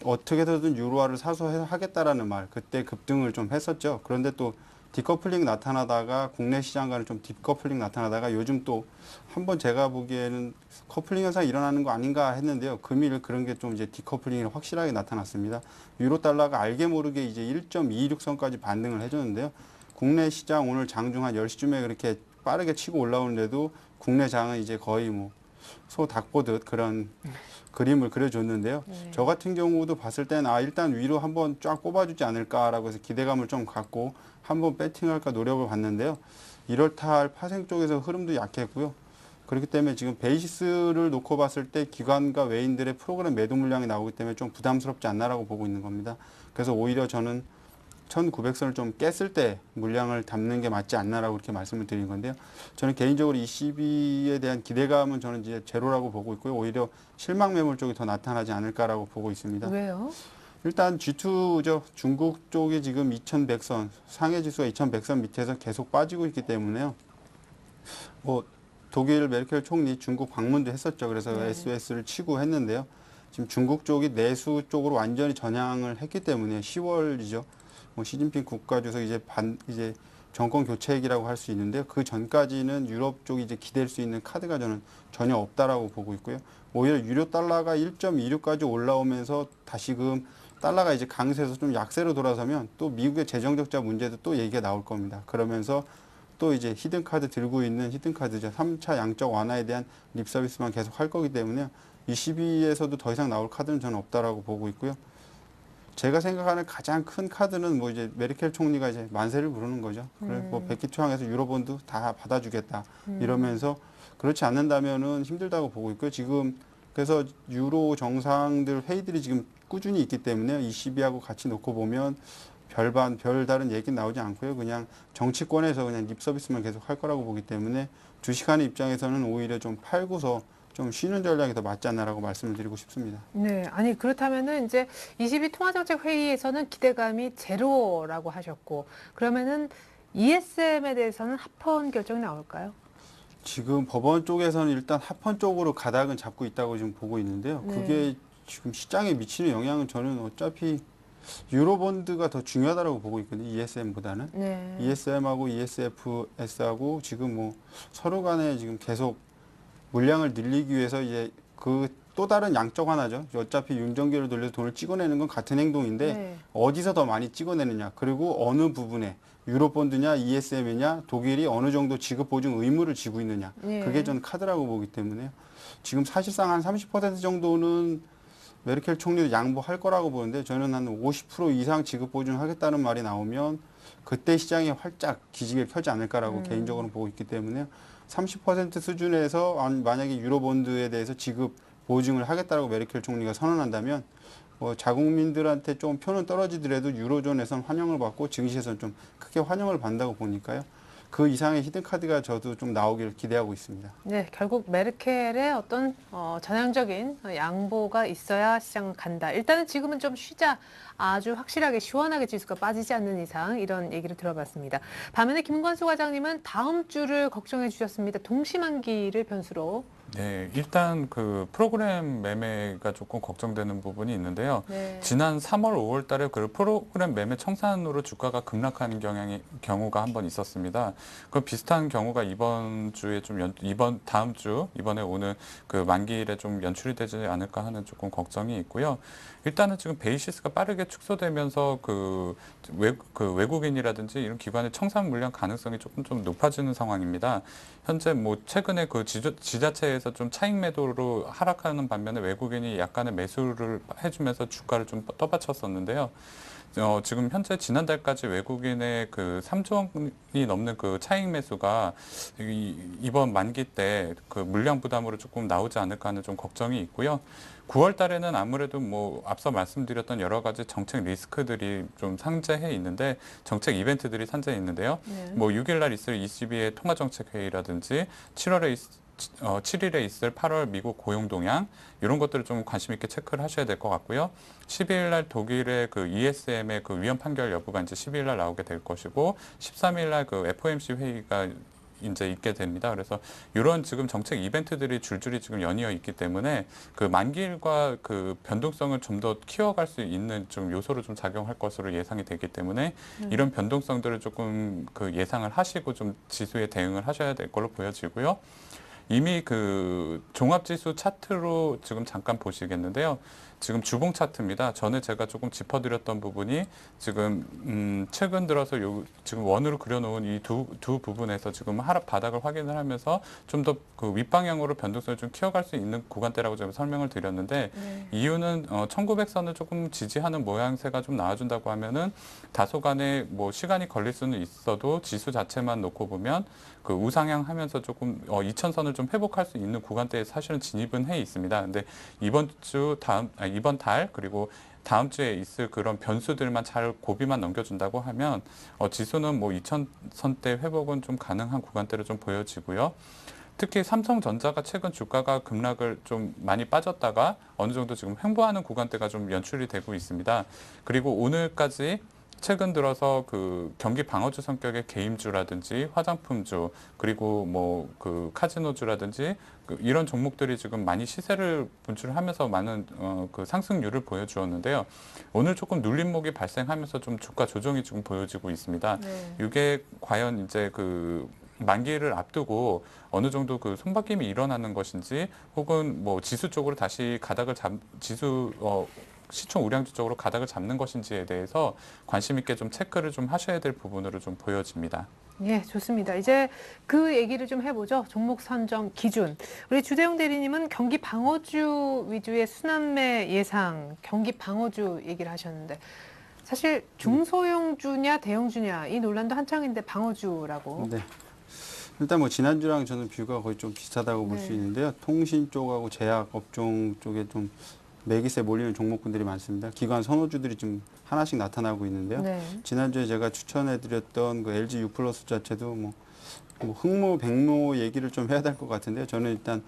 어떻게든 유로화를 사수하겠다라는 말, 그때 급등을 좀 했었죠. 그런데 또 디커플링 나타나다가 국내 시장과는 좀 디커플링 나타나다가 요즘 또 한번 제가 보기에는 커플링 현상이 일어나는 거 아닌가 했는데요. 금일 그런 게 좀 이제 디커플링이 확실하게 나타났습니다. 유로 달러가 알게 모르게 이제 1.226선까지 반등을 해줬는데요. 국내 시장 오늘 장중 한 10시쯤에 그렇게 빠르게 치고 올라오는데도 국내 장은 이제 거의 뭐 소 닭 보듯 그런 그림을 그려줬는데요. 네. 저 같은 경우도 봤을 때는 일단 위로 한번 쫙 뽑아주지 않을까라고 해서 기대감을 좀 갖고 한번 배팅할까 노력을 봤는데요. 1월달 파생 쪽에서 흐름도 약했고요. 그렇기 때문에 지금 베이시스를 놓고 봤을 때 기관과 외인들의 프로그램 매도 물량이 나오기 때문에 좀 부담스럽지 않나라고 보고 있는 겁니다. 그래서 오히려 저는 1900선을 좀 깼을 때 물량을 담는 게 맞지 않나라고 이렇게 말씀을 드린 건데요. 저는 개인적으로 ECB에 대한 기대감은 저는 이제 제로라고 보고 있고요. 오히려 실망 매물 쪽이 더 나타나지 않을까라고 보고 있습니다. 왜요? 일단 G2죠. 중국 쪽이 지금 2100선, 상해 지수가 2100선 밑에서 계속 빠지고 있기 때문에요. 뭐 독일 메르켈 총리 중국 방문도 했었죠. 그래서 네. SOS를 치고 했는데요. 지금 중국 쪽이 내수 쪽으로 완전히 전향을 했기 때문에 10월이죠. 뭐 시진핑 국가주석 이제 정권 교체기라고 할 수 있는데요. 그 전까지는 유럽 쪽이 이제 기댈 수 있는 카드가 저는 전혀 없다라고 보고 있고요. 오히려 유료 달러가 1.26까지 올라오면서 다시금 달러가 이제 강세에서 좀 약세로 돌아서면 또 미국의 재정 적자 문제도 또 얘기가 나올 겁니다. 그러면서 또 이제 히든 카드 들고 있는 히든 카드죠. 3차 양적 완화에 대한 립 서비스만 계속 할 거기 때문에 ECB에서도 더 이상 나올 카드는 저는 없다라고 보고 있고요. 제가 생각하는 가장 큰 카드는 뭐 이제 메르켈 총리가 이제 만세를 부르는 거죠. 그래서 뭐 백기투항해서 유로본드 다 받아주겠다 이러면서 그렇지 않는다면은 힘들다고 보고 있고요. 지금 그래서 유로 정상들 회의들이 지금 꾸준히 있기 때문에 ECB하고 같이 놓고 보면 별다른 얘기는 나오지 않고요. 그냥 정치권에서 그냥 립 서비스만 계속 할 거라고 보기 때문에 주식하는 입장에서는 오히려 좀 팔고서 좀 쉬는 전략이 더 맞지 않나라고 말씀을 드리고 싶습니다. 네, 아니 그렇다면은 이제 22 통화정책 회의에서는 기대감이 제로라고 하셨고 그러면은 ESM에 대해서는 합헌 결정이 나올까요? 지금 법원 쪽에서는 일단 합헌 쪽으로 가닥은 잡고 있다고 지금 보고 있는데요. 네. 그게 지금 시장에 미치는 영향은 저는 어차피 유로본드가 더 중요하다고 보고 있거든요. ESM보다는. 네. ESM하고 ESFS하고 지금 뭐 서로 간에 지금 계속 물량을 늘리기 위해서 이제 그 또 다른 양적 완화죠. 어차피 윤정기를 돌려서 돈을 찍어내는 건 같은 행동인데 네. 어디서 더 많이 찍어내느냐 그리고 어느 부분에 유로본드냐 ESM이냐 독일이 어느 정도 지급 보증 의무를 지고 있느냐 네. 그게 전 카드라고 보기 때문에 지금 사실상 한 30% 정도는 메르켈 총리도 양보할 거라고 보는데 저는 한 50% 이상 지급 보증하겠다는 말이 나오면 그때 시장이 활짝 기지개를 켜지 않을까라고 개인적으로 보고 있기 때문에 30% 수준에서 만약에 유로본드에 대해서 지급 보증을 하겠다라고 메르켈 총리가 선언한다면 뭐 자국민들한테 좀 표는 떨어지더라도 유로존에선 환영을 받고 증시에서는 좀 크게 환영을 받는다고 보니까요. 그 이상의 히든카드가 저도 좀 나오기를 기대하고 있습니다. 네, 결국 메르켈의 어떤 전향적인 양보가 있어야 시장은 간다. 일단은 지금은 좀 쉬자. 아주 확실하게 시원하게 지수가 빠지지 않는 이상 이런 얘기를 들어봤습니다. 반면에 김관수 과장님은 다음 주를 걱정해 주셨습니다. 동시만기를 변수로. 네, 일단 그 프로그램 매매가 조금 걱정되는 부분이 있는데요. 네. 지난 3월, 5월 달에 그 프로그램 매매 청산으로 주가가 급락하는 경우가 한 번 있었습니다. 그 비슷한 경우가 이번 주에 이번에 오는 그 만기일에 좀 연출이 되지 않을까 하는 조금 걱정이 있고요. 일단은 지금 베이시스가 빠르게 축소되면서 외국인이라든지 이런 기관의 청산 물량 가능성이 조금 좀 높아지는 상황입니다. 현재 뭐 최근에 그 지자체에서 좀 차익 매도로 하락하는 반면에 외국인이 약간의 매수를 해주면서 주가를 좀 떠받쳤었는데요. 지금 현재 지난달까지 외국인의 그 3조 원이 넘는 그 차익 매수가 이번 만기 때 그 물량 부담으로 조금 나오지 않을까 하는 좀 걱정이 있고요. 9월 달에는 아무래도 뭐 앞서 말씀드렸던 여러 가지 정책 리스크들이 좀 상재해 있는데 정책 이벤트들이 상재해 있는데요. 네. 뭐 6일 날 있을 ECB의 통화정책 회의라든지 7일에 있을 8월 미국 고용 동향 이런 것들을 좀 관심 있게 체크를 하셔야 될 것 같고요. 12일 날 독일의 그 ESM의 그 위헌 판결 여부가 이제 12일 날 나오게 될 것이고 13일 날 그 FOMC 회의가 이제 있게 됩니다. 그래서 이런 지금 정책 이벤트들이 줄줄이 지금 연이어 있기 때문에 그 만기일과 그 변동성을 좀 더 키워갈 수 있는 좀 요소로 좀 작용할 것으로 예상이 되기 때문에 이런 변동성들을 조금 그 예상을 하시고 좀 지수에 대응을 하셔야 될 걸로 보여지고요. 이미 그 종합지수 차트로 지금 잠깐 보시겠는데요. 지금 주봉 차트입니다. 전에 제가 조금 짚어드렸던 부분이 지금 최근 들어서 지금 원으로 그려놓은 이 두 부분에서 지금 하락 바닥을 확인을 하면서 좀 더 그 윗방향으로 변동성을 좀 키워갈 수 있는 구간대라고 좀 설명을 드렸는데 이유는 1900선을 조금 지지하는 모양새가 좀 나와준다고 하면은 다소간의 뭐 시간이 걸릴 수는 있어도 지수 자체만 놓고 보면 그 우상향 하면서 조금 2000선을 좀 회복할 수 있는 구간대에 사실은 진입은 해 있습니다. 근데 이번 달 그리고 다음 주에 있을 그런 변수들만 잘 고비만 넘겨준다고 하면 지수는 뭐 2000선대 회복은 좀 가능한 구간대로 좀 보여지고요. 특히 삼성전자가 최근 주가가 급락을 좀 많이 빠졌다가 어느 정도 지금 횡보하는 구간대가 좀 연출이 되고 있습니다. 그리고 오늘까지 최근 들어서 그 경기 방어주 성격의 게임주라든지 화장품주 그리고 뭐 그 카지노주라든지 이런 종목들이 지금 많이 시세를 분출하면서 많은 그 상승률을 보여주었는데요. 오늘 조금 눌림목이 발생하면서 좀 주가 조정이 지금 보여지고 있습니다. 이게 과연 이제 그 만기를 앞두고 어느 정도 그 손바뀜이 일어나는 것인지 혹은 뭐 지수 쪽으로 다시 가닥을 시총 우량주 쪽으로 가닥을 잡는 것인지에 대해서 관심 있게 좀 체크를 좀 하셔야 될 부분으로 좀 보여집니다. 예, 좋습니다. 이제 그 얘기를 좀 해보죠. 종목 선정 기준. 우리 주대용 대리님은 경기 방어주 위주의 순환매 예상, 경기 방어주 얘기를 하셨는데 사실 중소형주냐 대형주냐 이 논란도 한창인데 방어주라고. 네. 일단 뭐 지난주랑 저는 뷰가 거의 좀 비슷하다고 볼 수 있는데요. 통신 쪽하고 제약 업종 쪽에 좀 매기세 몰리는 종목군들이 많습니다. 기관 선호주들이 좀 하나씩 나타나고 있는데요. 지난주에 제가 추천해드렸던 그 LG U+ 자체도 뭐 흑모, 백모 얘기를 좀 해야 될 것 같은데요. 저는 일단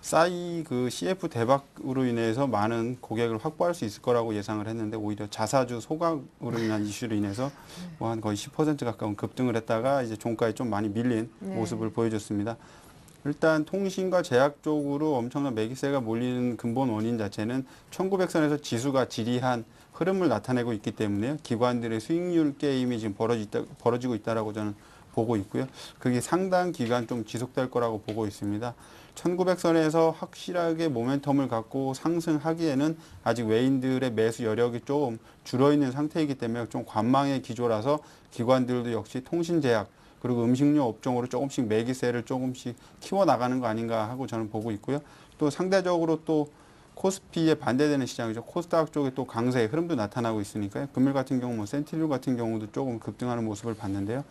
싸이 그 CF 대박으로 인해서 많은 고객을 확보할 수 있을 거라고 예상을 했는데 오히려 자사주 소각으로 인한 이슈로 인해서 뭐 한 거의 10% 가까운 급등을 했다가 이제 종가에 좀 많이 밀린 모습을 보여줬습니다. 일단 통신과 제약 쪽으로 엄청난 매기세가 몰리는 근본 원인 자체는 1900선에서 지수가 지리한 흐름을 나타내고 있기 때문에요. 기관들의 수익률 게임이 지금 벌어지고 있다라고 저는 보고 있고요. 그게 상당 기간 좀 지속될 거라고 보고 있습니다. 1900선에서 확실하게 모멘텀을 갖고 상승하기에는 아직 외인들의 매수 여력이 좀 줄어있는 상태이기 때문에 좀 관망의 기조라서 기관들도 역시 통신 제약 그리고 음식료 업종으로 조금씩 매기세를 조금씩 키워나가는 거 아닌가 하고 저는 보고 있고요. 또 상대적으로 또 코스피에 반대되는 시장이죠. 코스닥 쪽에 또 강세의 흐름도 나타나고 있으니까요. 금일 같은 경우, 센티률 같은 경우도 조금 급등하는 모습을 봤는데요.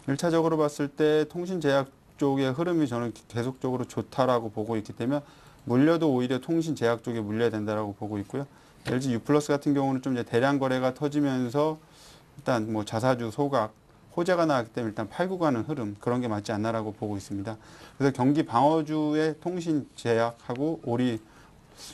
1차적으로 봤을 때 통신 제약 쪽의 흐름이 저는 계속적으로 좋다라고 보고 있기 때문에 물려도 오히려 통신 제약 쪽에 물려야 된다라고 보고 있고요. LG U+ 같은 경우는 좀 이제 대량 거래가 터지면서 일단 뭐 자사주 소각 호재가 나왔기 때문에 일단 팔고 가는 흐름 그런 게 맞지 않나라고 보고 있습니다. 그래서 경기 방어주의 통신 제약하고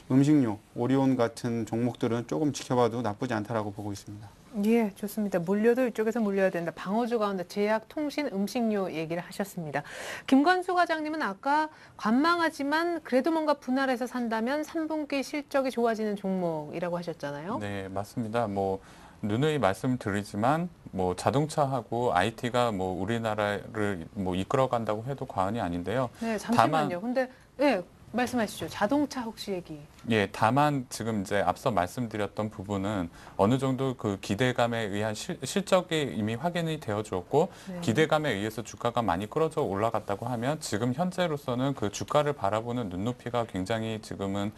음식료, 오리온 같은 종목들은 조금 지켜봐도 나쁘지 않다라고 보고 있습니다. 예, 좋습니다. 물려도 이쪽에서 물려야 된다. 방어주 가운데 제약, 통신, 음식료 얘기를 하셨습니다. 김관수 과장님은 아까 관망하지만 그래도 뭔가 분할해서 산다면 3분기 실적이 좋아지는 종목이라고 하셨잖아요. 네, 맞습니다. 뭐 누누이 말씀드리지만 뭐 자동차하고 IT가 뭐 우리나라를 뭐 이끌어간다고 해도 과언이 아닌데요. 네, 잠시만요. 근데 예, 말씀하시죠. 자동차 혹시 얘기. 예, 다만 지금 이제 앞서 말씀드렸던 부분은 어느 정도 그 기대감에 의한 실적이 이미 확인이 되어 주었고 기대감에 의해서 주가가 많이 끌어져 올라갔다고 하면 지금 현재로서는 그 주가를 바라보는 눈높이가 굉장히 지금은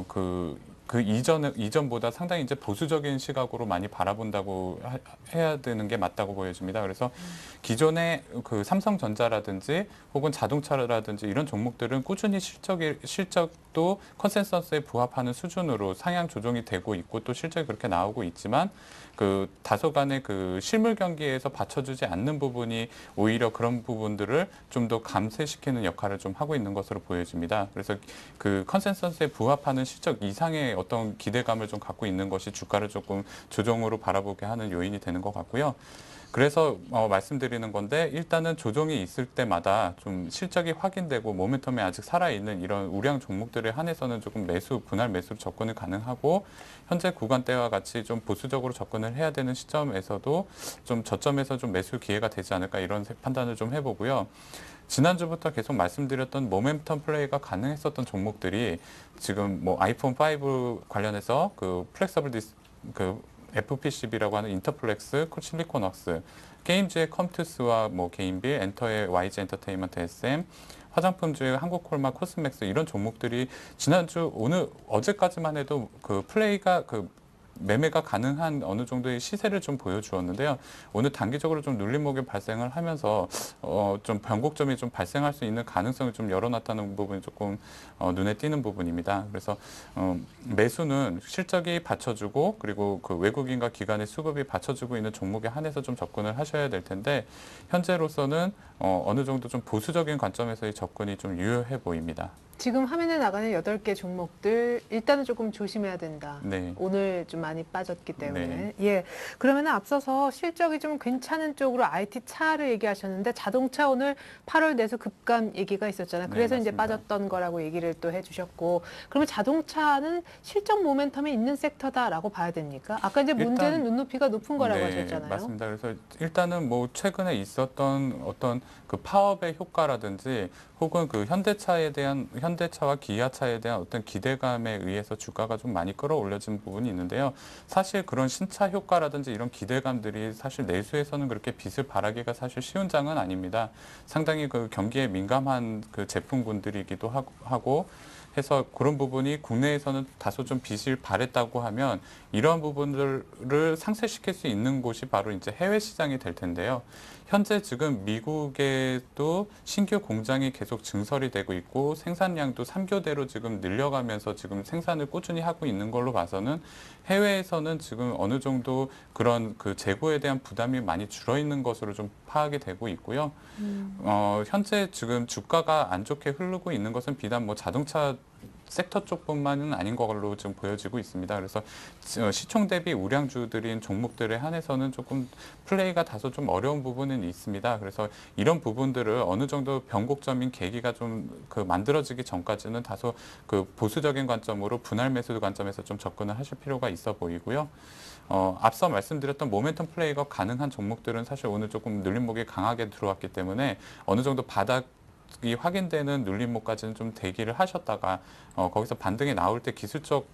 그 이전보다 상당히 이제 보수적인 시각으로 많이 바라본다고 해야 되는 게 맞다고 보여집니다. 그래서 기존의 그 삼성전자라든지 혹은 자동차라든지 이런 종목들은 꾸준히 실적도 컨센서스에 부합하는 수준으로 상향 조정이 되고 있고 또 실적이 그렇게 나오고 있지만 그 다소간의 그 실물 경기에서 받쳐주지 않는 부분이 오히려 그런 부분들을 좀 더 감쇄시키는 역할을 좀 하고 있는 것으로 보여집니다. 그래서 그 컨센서스에 부합하는 실적 이상의 어떤 기대감을 좀 갖고 있는 것이 주가를 조금 조정으로 바라보게 하는 요인이 되는 것 같고요. 그래서 말씀드리는 건데 일단은 조정이 있을 때마다 좀 실적이 확인되고 모멘텀이 아직 살아있는 이런 우량 종목들에 한해서는 조금 분할 매수로 접근이 가능하고 현재 구간대와 같이 좀 보수적으로 접근을 해야 되는 시점에서도 좀 저점에서 좀 매수 기회가 되지 않을까 이런 판단을 좀 해보고요. 지난주부터 계속 말씀드렸던 모멘텀 플레이가 가능했었던 종목들이 지금 뭐 아이폰 5 관련해서 그 플렉서블 FPCB라고 하는 인터플렉스, 실리콘웍스, 게임즈의 컴투스와 뭐 게임빌, 엔터의 YG 엔터테인먼트 SM, 화장품주의 한국콜마, 코스맥스 이런 종목들이 지난주 어제까지만 해도 그 플레이가 매매가 가능한 어느 정도의 시세를 좀 보여주었는데요. 오늘 단기적으로 좀 눌림목이 발생을 하면서 좀 변곡점이 좀 발생할 수 있는 가능성을 좀 열어놨다는 부분이 조금 눈에 띄는 부분입니다. 그래서 매수는 실적이 받쳐주고 그리고 그 외국인과 기관의 수급이 받쳐주고 있는 종목에 한해서 좀 접근을 하셔야 될 텐데 현재로서는 어느 정도 좀 보수적인 관점에서의 접근이 좀 유효해 보입니다. 지금 화면에 나가는 8개 종목들 일단은 조금 조심해야 된다. 네. 오늘 좀 많이 빠졌기 때문에. 네. 예. 그러면 앞서서 실적이 좀 괜찮은 쪽으로 IT 차를 얘기하셨는데 자동차 오늘 8월 내수 급감 얘기가 있었잖아요. 그래서 네, 이제 맞습니다. 빠졌던 거라고 얘기를 또 해주셨고. 그러면 자동차는 실적 모멘텀이 있는 섹터다라고 봐야 됩니까? 아까 이제 문제는 눈높이가 높은 거라고 하셨잖아요. 맞습니다. 그래서 일단은 뭐 최근에 있었던 어떤 그 파업의 효과라든지 혹은 그 현대차와 기아차에 대한 어떤 기대감에 의해서 주가가 좀 많이 끌어올려진 부분이 있는데요. 사실 그런 신차 효과라든지 이런 기대감들이 사실 내수에서는 그렇게 빛을 발하기가 사실 쉬운 장은 아닙니다. 상당히 그 경기에 민감한 그 제품군들이기도 하고 해서 그런 부분이 국내에서는 다소 좀 빛을 발했다고 하면 이러한 부분들을 상쇄시킬 수 있는 곳이 바로 이제 해외 시장이 될 텐데요. 현재 지금 미국에도 신규 공장이 계속 증설이 되고 있고 생산량도 3교대로 지금 늘려가면서 지금 생산을 꾸준히 하고 있는 걸로 봐서는 해외에서는 지금 어느 정도 그런 그 재고에 대한 부담이 많이 줄어 있는 것으로 좀 파악이 되고 있고요. 현재 지금 주가가 안 좋게 흐르고 있는 것은 비단 뭐 자동차 섹터 쪽뿐만은 아닌 걸로 좀 보여지고 있습니다. 그래서 시총 대비 우량주들인 종목들에 한해서는 조금 플레이가 다소 좀 어려운 부분은 있습니다. 그래서 이런 부분들을 어느 정도 변곡점인 계기가 좀 만들어지기 전까지는 다소 그 보수적인 관점으로 분할 매수 관점에서 좀 접근을 하실 필요가 있어 보이고요. 앞서 말씀드렸던 모멘텀 플레이가 가능한 종목들은 사실 오늘 조금 눌림목이 강하게 들어왔기 때문에 어느 정도 바닥이 확인되는 눌림목까지는 좀 대기를 하셨다가 거기서 반등이 나올 때 기술적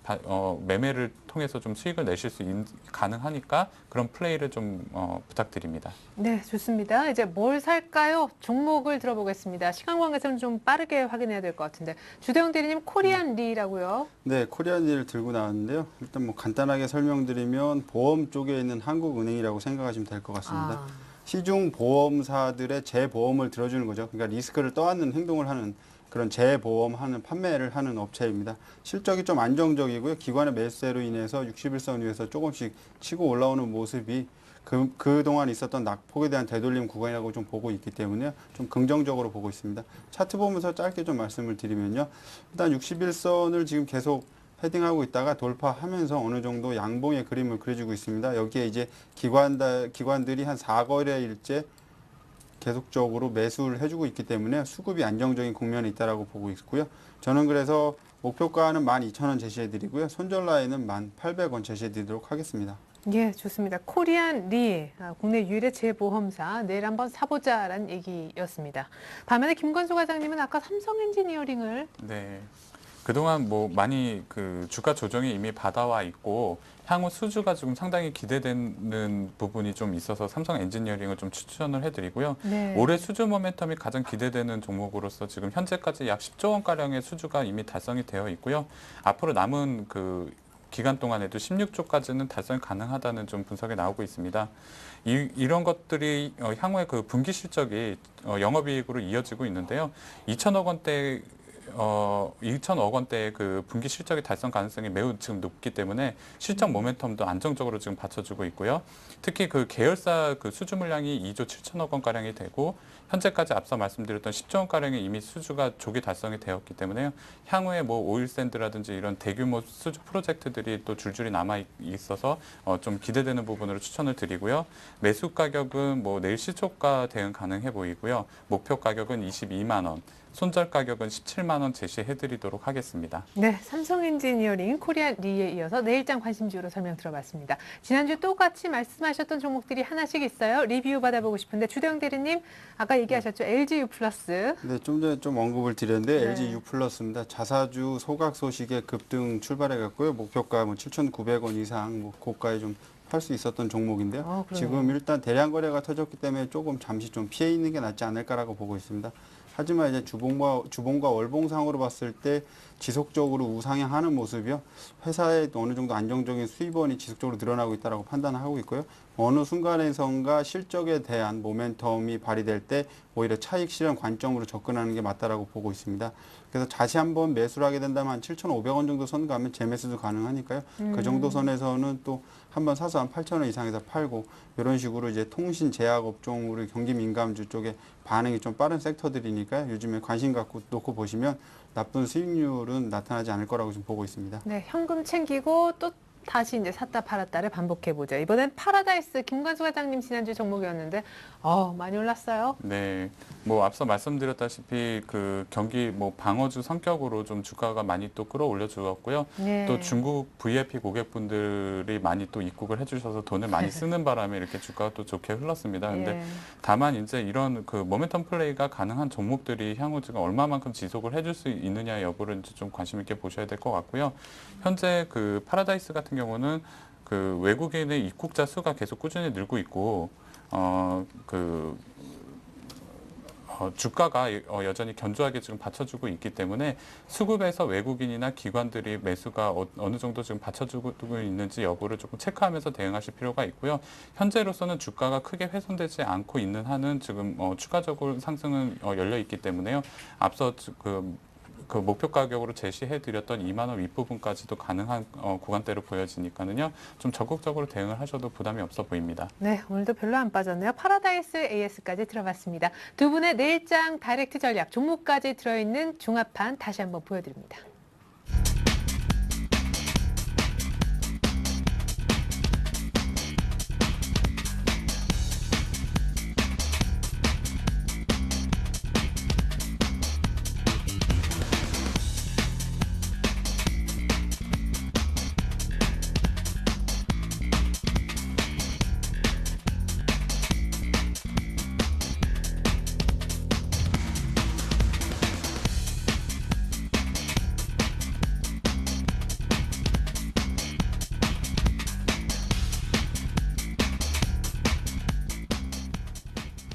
매매를 통해서 좀 수익을 내실 수 가능하니까 그런 플레이를 좀 부탁드립니다. 네, 좋습니다. 이제 뭘 살까요? 종목을 들어보겠습니다. 시간 관계상 좀 빠르게 확인해야 될 것 같은데 주대영 대리님 코리안 리라고요? 네, 코리안리를 들고 나왔는데요. 일단 뭐 간단하게 설명드리면 보험 쪽에 있는 한국은행이라고 생각하시면 될 것 같습니다. 시중 보험사들의 재보험을 들어주는 거죠. 그러니까 리스크를 떠안는 행동을 하는 그런 재보험하는 판매를 하는 업체입니다. 실적이 좀 안정적이고요. 기관의 매수세로 인해서 60일선 위에서 조금씩 치고 올라오는 모습이 그동안 있었던 낙폭에 대한 되돌림 구간이라고 좀 보고 있기 때문에 좀 긍정적으로 보고 있습니다. 차트 보면서 짧게 좀 말씀을 드리면요. 일단 61선을 지금 계속 헤딩하고 있다가 돌파하면서 어느 정도 양봉의 그림을 그려주고 있습니다. 여기에 이제 기관들이 한 4거래일째 계속적으로 매수를 해주고 있기 때문에 수급이 안정적인 국면에 있다라고 보고 있고요. 저는 그래서 목표가는 12,000원 제시해드리고요. 손절 라인은 1,800원 제시해드리도록 하겠습니다. 예, 좋습니다. 코리안 리, 국내 유일의 재보험사, 내일 한번 사보자라는 얘기였습니다. 반면에 김건수 과장님은 아까 삼성 엔지니어링을 네. 그동안 뭐 많이 그 주가 조정이 이미 받아와 있고 향후 수주가 지금 상당히 기대되는 부분이 좀 있어서 삼성 엔지니어링을 좀 추천을 해드리고요. 네. 올해 수주 모멘텀이 가장 기대되는 종목으로서 지금 현재까지 약 10조 원가량의 수주가 이미 달성이 되어 있고요. 앞으로 남은 그 기간 동안에도 16조까지는 달성이 가능하다는 좀 분석이 나오고 있습니다. 이런 것들이 향후에 그 분기 실적이 영업이익으로 이어지고 있는데요. 2천억 원대 2천억 원대의 그 분기 실적의 달성 가능성이 매우 지금 높기 때문에 실적 모멘텀도 안정적으로 지금 받쳐주고 있고요. 특히 그 계열사 그 수주 물량이 2조 7천억 원 가량이 되고 현재까지 앞서 말씀드렸던 10조 원 가량이 이미 수주가 조기 달성이 되었기 때문에요. 향후에 뭐 오일샌드라든지 이런 대규모 수주 프로젝트들이 또 줄줄이 남아 있어서 좀 기대되는 부분으로 추천을 드리고요. 매수 가격은 뭐 내일 시초가 대응 가능해 보이고요. 목표 가격은 22만 원. 손절 가격은 17만 원 제시해드리도록 하겠습니다. 네, 삼성엔지니어링, 코리안 리에 이어서 내일장 관심주로 설명 들어봤습니다. 지난주 똑같이 말씀하셨던 종목들이 하나씩 있어요. 리뷰 받아보고 싶은데 주대영 대리님 아까 얘기하셨죠. LGU 플러스. 네, 좀 전에 좀 언급을 드렸는데 네. LG U 플러스입니다. 자사주 소각 소식에 급등 출발해갔고요. 목표가 뭐 7,900원 이상 뭐 고가에 좀 팔 수 있었던 종목인데요. 그러네요. 지금 일단 대량 거래가 터졌기 때문에 조금 잠시 좀 피해 있는 게 낫지 않을까라고 보고 있습니다. 하지만 이제 주봉과 월봉상으로 봤을 때 지속적으로 우상향하는 모습이요. 회사에 어느 정도 안정적인 수입원이 지속적으로 늘어나고 있다고 판단하고 있고요. 어느 순간에선가 실적에 대한 모멘텀이 발휘될 때 오히려 차익 실현 관점으로 접근하는 게 맞다라고 보고 있습니다. 그래서 다시 한번 매수를 하게 된다면 한 7,500원 정도 선 가면 재매수도 가능하니까요. 그 정도 선에서는 또 한번 사서 한 8,000원 이상에서 팔고 이런 식으로 이제 통신 제약 업종으로 경기 민감주 쪽에 반응이 좀 빠른 섹터들이니까요. 요즘에 관심 갖고 놓고 보시면 나쁜 수익률은 나타나지 않을 거라고 좀 보고 있습니다. 네, 현금 챙기고 또 다시 이제 샀다 팔았다를 반복해보죠. 이번엔 파라다이스 김관수 과장님 지난주 종목이었는데 많이 올랐어요. 네, 뭐 앞서 말씀드렸다시피 그 경기 뭐 방어주 성격으로 좀 주가가 많이 또 끌어올려 주었고요. 네. 또 중국 VIP 고객분들이 많이 또 입국을 해주셔서 돈을 많이 쓰는 바람에 이렇게 주가가 또 좋게 흘렀습니다. 근데 예. 다만 이제 이런 그 모멘텀 플레이가 가능한 종목들이 향후 지금 얼마만큼 지속을 해줄 수 있느냐 여부를 이제 좀 관심 있게 보셔야 될 것 같고요. 현재 그 파라다이스 같은 경우는 그 외국인의 입국자 수가 계속 꾸준히 늘고 있고 주가가 여전히 견조하게 지금 받쳐주고 있기 때문에 수급에서 외국인이나 기관들이 매수가 어느 정도 지금 받쳐주고 있는지 여부를 조금 체크하면서 대응하실 필요가 있고요. 현재로서는 주가가 크게 훼손되지 않고 있는 한은 지금 추가적으로 상승은 열려 있기 때문에요. 앞서 그 목표 가격으로 제시해드렸던 2만 원 윗부분까지도 가능한 구간대로 보여지니까는요. 좀 적극적으로 대응을 하셔도 부담이 없어 보입니다. 네, 오늘도 별로 안 빠졌네요. 파라다이스 AS까지 들어봤습니다. 두 분의 내일장 다이렉트 전략 종목까지 들어있는 종합판 다시 한번 보여드립니다.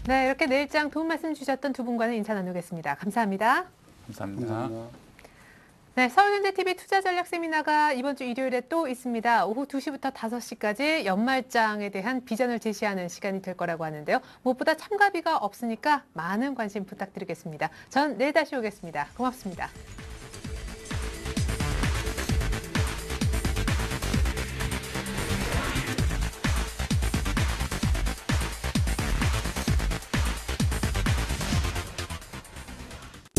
네, 이렇게 내일장 도움 말씀 주셨던 두 분과는 인사 나누겠습니다. 감사합니다. 감사합니다. 네, 서울현대TV 투자전략 세미나가 이번 주 일요일에 또 있습니다. 오후 2시부터 5시까지 연말장에 대한 비전을 제시하는 시간이 될 거라고 하는데요. 무엇보다 참가비가 없으니까 많은 관심 부탁드리겠습니다. 전 내일 다시 오겠습니다. 고맙습니다.